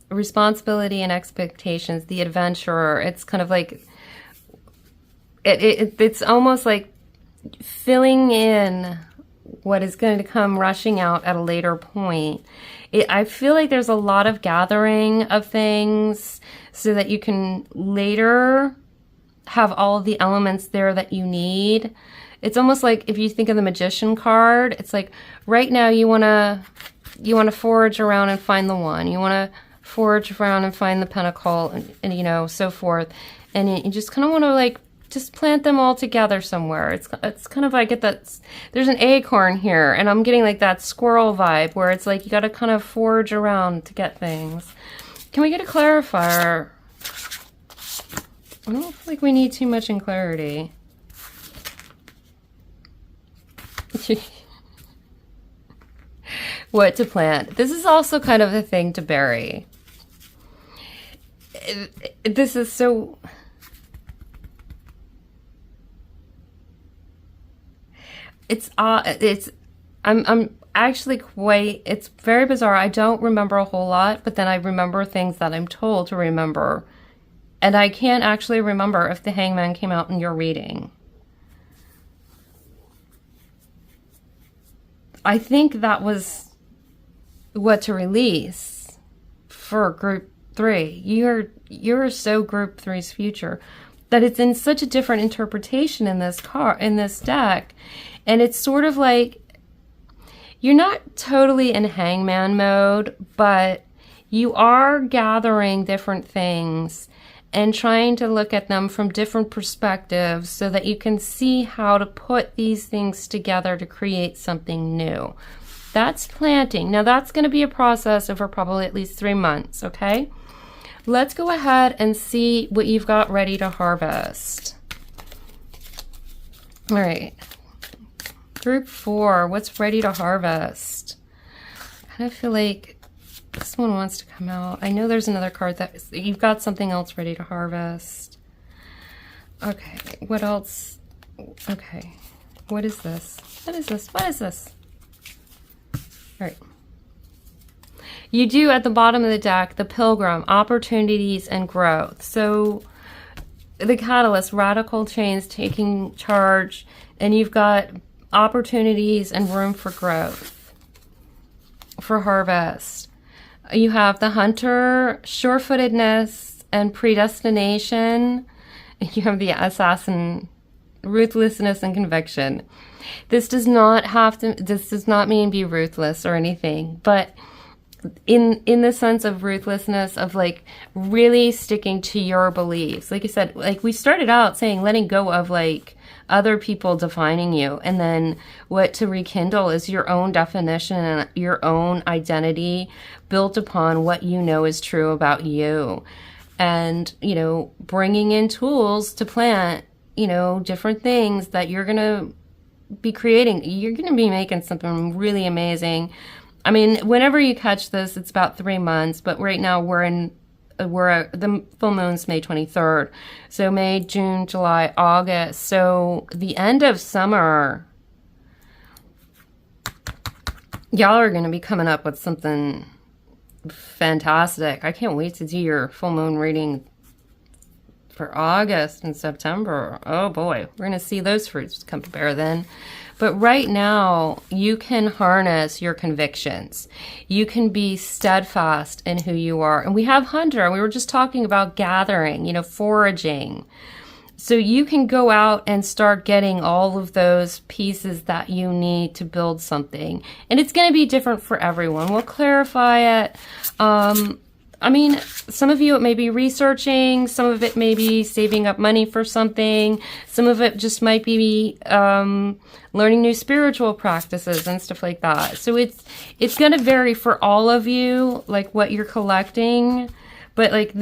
responsibility and expectations, the adventurer. It's kind of like, it's almost like filling in what is going to come rushing out at a later point. I feel like there's a lot of gathering of things so that you can later have all of the elements there that you need. It's almost like if you think of the Magician card, it's like right now you want to forage around and find the one. You want to forage around and find the Pentacle, and you know, so forth. And you just kind of want to like just plant them all together somewhere. It's kind of, I get that there's an acorn here, and I'm getting like that squirrel vibe where it's like you got to kind of forage around to get things. Can we get a clarifier? I don't feel like we need too much in clarity. What to plant. This is also kind of the thing to bury. This is so... I'm actually quite, it's very bizarre. I don't remember a whole lot, but then I remember things that I'm told to remember. And I can't actually remember if the Hangman came out in your reading. I think that was what to release for group 3. You're so group 3's future that it's in such a different interpretation in this deck. And it's sort of like you're not totally in Hangman mode, but you are gathering different things and trying to look at them from different perspectives so that you can see how to put these things together to create something new. That's planting. Now that's going to be a process over probably at least 3 months, okay? Let's go ahead and see what you've got ready to harvest. All right. Group 4, what's ready to harvest? I kind of feel like this one wants to come out. I know there's another card that you've got something else ready to harvest. Okay, what else? Okay, what is this? What is this? What is this? All right. You do at the bottom of the deck, the Pilgrim, opportunities and growth. So the Catalyst, radical change, taking charge, and you've got opportunities and room for growth, for harvest. You have the Hunter, sure-footedness and predestination. You have the Assassin, ruthlessness and conviction. This does not mean be ruthless or anything, but in the sense of ruthlessness of like really sticking to your beliefs. Like I said, like we started out saying letting go of like other people defining you, and then what to rekindle is your own definition and your own identity built upon what you know is true about you. And, you know, bringing in tools to plant, you know, different things that you're going to be creating. You're going to be making something really amazing. I mean, whenever you catch this, it's about 3 months, but right now the full moon's May 23rd. So May, June, July, August. So the end of summer, y'all are going to be coming up with something fantastic. I can't wait to do your full moon reading for August and September. Oh boy, we're going to see those fruits come to bear then. But right now, you can harness your convictions. You can be steadfast in who you are. And we have Hunter. We were just talking about gathering, you know, foraging. So you can go out and start getting all of those pieces that you need to build something. And it's going to be different for everyone. We'll clarify it. I mean, some of you, it may be researching. Some of it may be saving up money for something. Some of it just might be learning new spiritual practices and stuff like that. So it's going to vary for all of you, like what you're collecting. But like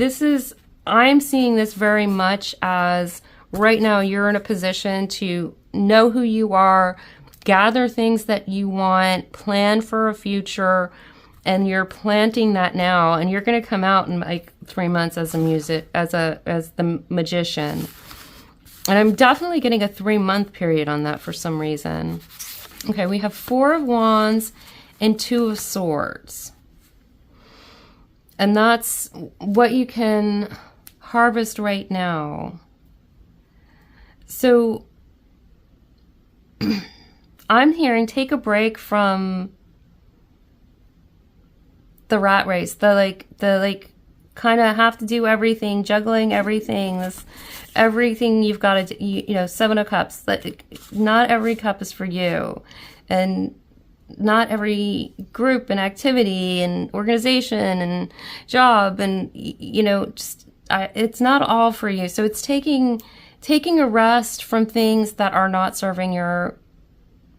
I'm seeing this very much as right now you're in a position to know who you are, gather things that you want, plan for a future, and you're planting that now, and you're going to come out in like 3 months as the Magician. And I'm definitely getting a 3-month period on that for some reason. Okay, we have 4 of Wands and 2 of Swords. And that's what you can harvest right now. So I'm hearing take a break from the rat race, the kind of have to do everything, juggling everything, everything you've got to do, you know, 7 of Cups. That not every cup is for you, and not every group and activity and organization and job and, you know, just it's not all for you. So it's taking a rest from things that are not serving your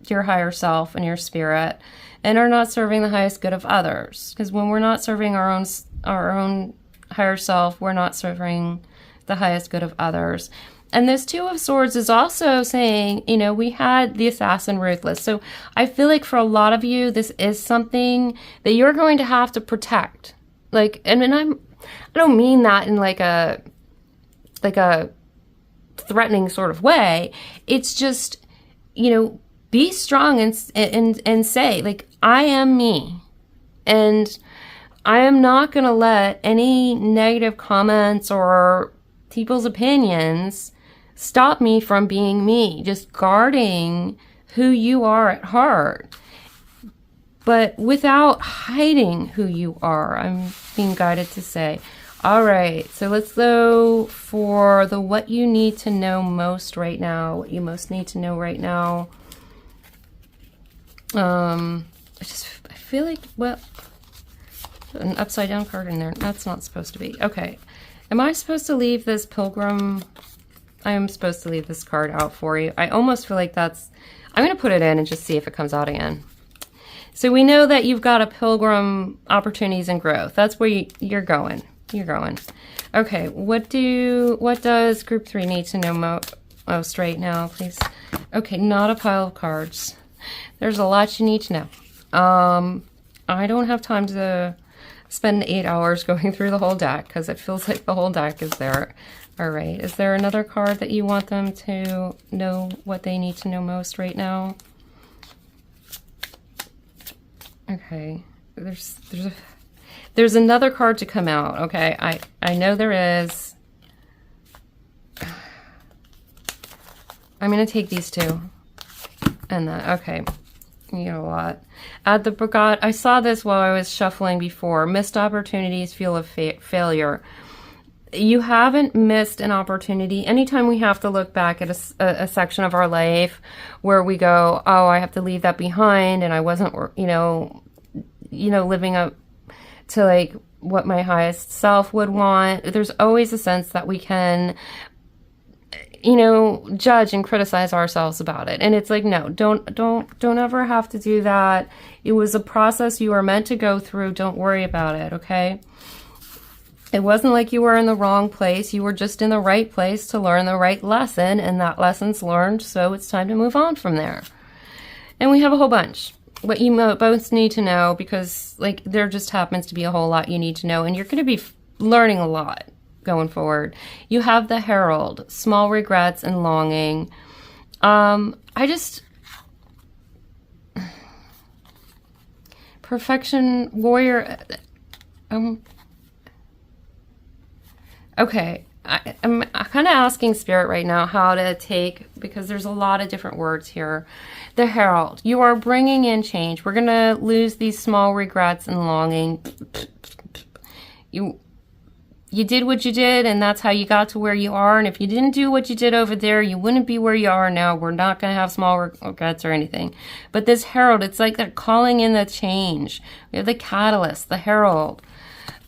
higher self and your spirit, and are not serving the highest good of others. Because when we're not serving our own higher self, we're not serving the highest good of others. And this 2 of Swords is also saying, you know, we had the Assassin Ruthless. So I feel like for a lot of you, this is something that you're going to have to protect. Like, and I don't mean that in like a threatening sort of way. It's just, you know, be strong and say, like, I am me, and I am not going to let any negative comments or people's opinions stop me from being me, just guarding who you are at heart, but without hiding who you are. I'm being guided to say. All right, so let's go for the what you need to know most right now, what you most need to know right now. I feel like, well, an upside down card in there. That's not supposed to be. Okay. Am I supposed to leave this Pilgrim? I am supposed to leave this card out for you. I almost feel like that's, I'm going to put it in and just see if it comes out again. So we know that you've got a Pilgrim, opportunities and growth. That's where you're going. You're going. Okay. What does group 3 need to know most right now, please? Okay. Not a pile of cards. There's a lot you need to know. I don't have time to spend 8 hours going through the whole deck because it feels like the whole deck is there. All right. Is there another card that you want them to know what they need to know most right now? Okay. There's another card to come out. Okay. I know there is. I'm going to take these 2. And that, okay. You get a lot. Add the Brigade. I saw this while I was shuffling before. Missed opportunities, feel of failure. You haven't missed an opportunity. Anytime we have to look back at a section of our life where we go, oh, I have to leave that behind, and I wasn't, you know, living up to like what my highest self would want. There's always a sense that we can, you know, judge and criticize ourselves about it. And it's like, no, don't ever have to do that. It was a process you were meant to go through. Don't worry about it, okay? It wasn't like you were in the wrong place. You were just in the right place to learn the right lesson, and that lesson's learned, so it's time to move on from there. And we have a whole bunch. What you both need to know, because like there just happens to be a whole lot you need to know, and you're going to be learning a lot going forward. You have the Herald, small regrets and longing. Perfection warrior. Okay. I'm kind of asking Spirit right now how to take, because there's a lot of different words here. The Herald, you are bringing in change. We're going to lose these small regrets and longing. You did what you did, and that's how you got to where you are. And if you didn't do what you did over there, you wouldn't be where you are now. We're not going to have small regrets or anything. But this Herald, it's like they're calling in the change. We have the Catalyst, the Herald,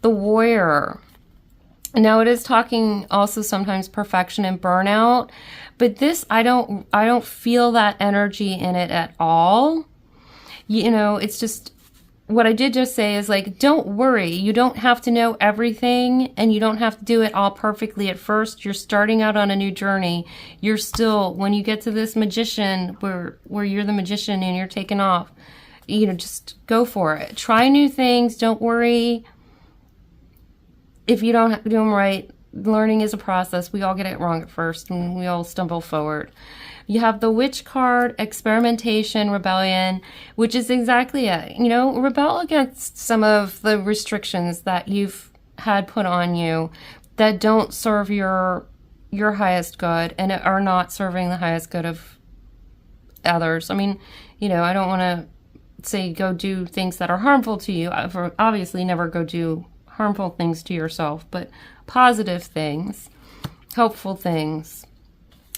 the Warrior. Now it is talking also sometimes perfection and burnout, but this, I don't feel that energy in it at all. You know, it's just, what I did just say is like, don't worry. You don't have to know everything, and you don't have to do it all perfectly at first. You're starting out on a new journey. You're still, when you get to this magician where you're the magician and you're taking off, you know, just go for it. Try new things. Don't worry if you don't do them right. Learning is a process. We all get it wrong at first, and we all stumble forward. You have the Witch card, experimentation, rebellion, which is exactly it. You know, rebel against some of the restrictions that you've had put on you that don't serve your highest good and are not serving the highest good of others. I mean, you know, I don't want to say go do things that are harmful to you. Obviously, never go do harmful things to yourself, but positive things, helpful things.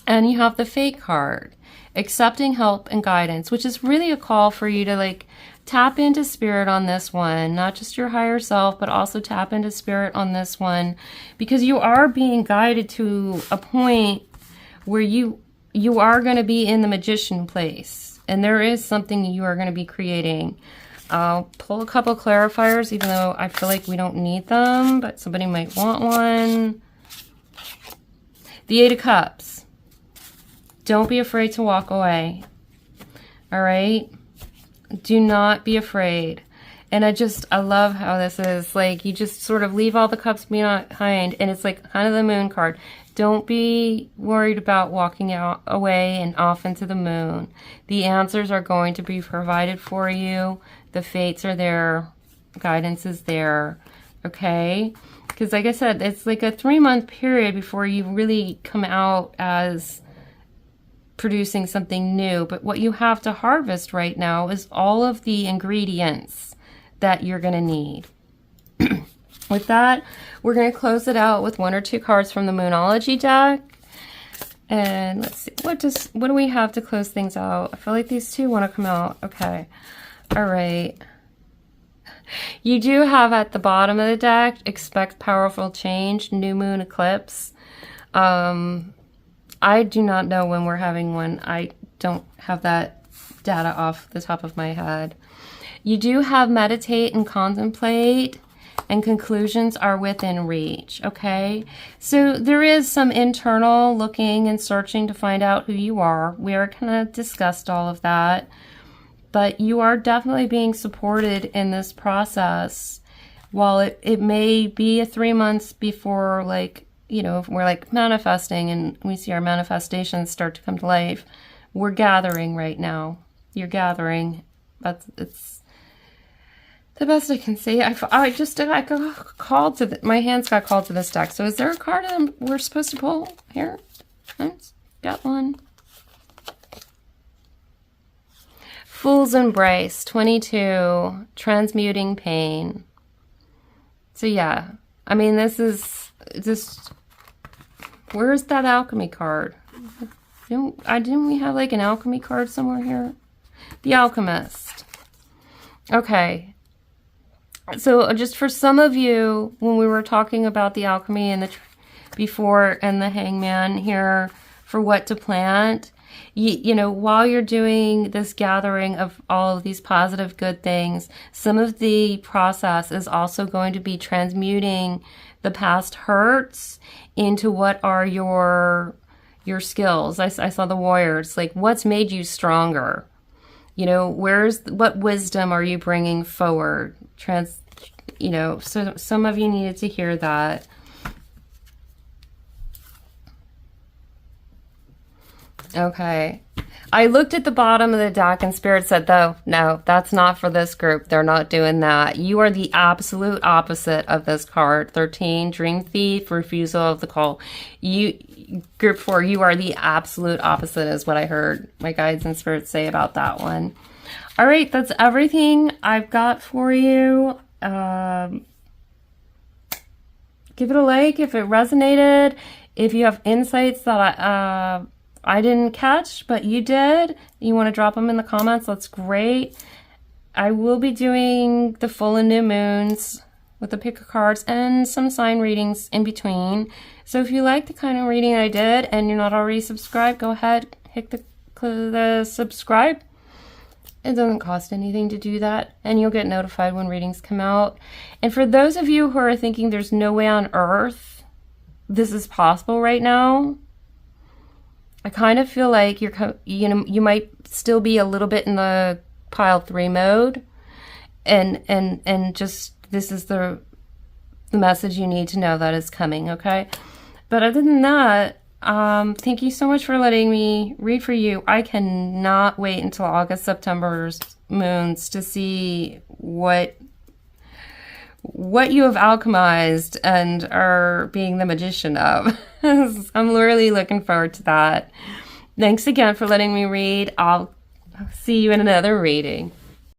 And you have the Fate card, accepting help and guidance, which is really a call for you to like tap into spirit on this one, not just your higher self, but also tap into spirit on this one, because you are being guided to a point where you are going to be in the magician place, and there is something you are going to be creating. I'll pull a couple clarifiers, even though I feel like we don't need them, but somebody might want one. The Eight of Cups. Don't be afraid to walk away. All right? Do not be afraid. And I love how this is like, you just sort of leave all the cups behind, and it's like kind of the moon card. Don't be worried about walking away and off into the moon. The answers are going to be provided for you. The fates are there. Guidance is there. Okay? Because like I said, it's like a 3-month period before you really come out as producing something new. But what you have to harvest right now is all of the ingredients that you're going to need. With that, we're going to close it out with 1 or 2 cards from the Moonology deck. And let's see, what do we have to close things out? I feel like these two want to come out. Okay. All right. You do have at the bottom of the deck, expect powerful change, new moon eclipse. I do not know when we're having one. I don't have that data off the top of my head. You do have meditate and contemplate, and conclusions are within reach, okay? So there is some internal looking and searching to find out who you are. We already kind of discussed all of that, but you are definitely being supported in this process. While it may be a 3 months before, like, you know, if we're like manifesting and we see our manifestations start to come to life, we're gathering right now. You're gathering. It's the best I can say. I got called to my hands got called to this deck. So is there a card we're supposed to pull here? Got one. Fool's Embrace, 22, transmuting pain. So yeah, I mean, this is just, where's that alchemy card? Didn't we have like an alchemy card somewhere here? The Alchemist. Okay. So just for some of you, when we were talking about the alchemy and the before and the hangman here for what to plant, you know, while you're doing this gathering of all of these positive good things, some of the process is also going to be transmuting the past hurts into what are your skills. I saw the warriors, like what's made you stronger? You know, what wisdom are you bringing forward? You know, so some of you needed to hear that. Okay. I looked at the bottom of the deck and Spirit said, though, no, that's not for this group. They're not doing that. You are the absolute opposite of this card. 13, Dream Thief, refusal of the call. Group 4, you are the absolute opposite is what I heard my guides and spirits say about that one. All right, that's everything I've got for you. Give it a like if it resonated. If you have insights that I didn't catch, but you did, you want to drop them in the comments, that's great. I will be doing the full and new moons with the pick of cards and some sign readings in between. So if you like the kind of reading I did and you're not already subscribed, go ahead, hit the subscribe. It doesn't cost anything to do that, and you'll get notified when readings come out. And for those of you who are thinking there's no way on earth this is possible right now, I kind of feel like you might still be a little bit in the pile 3 mode, and just this is the message you need to know that is coming, okay? But other than that, Thank you so much for letting me read for you. I cannot wait until August, September's moons to see what you have alchemized and are being the magician of. I'm really looking forward to that. Thanks again for letting me read. I'll see you in another reading.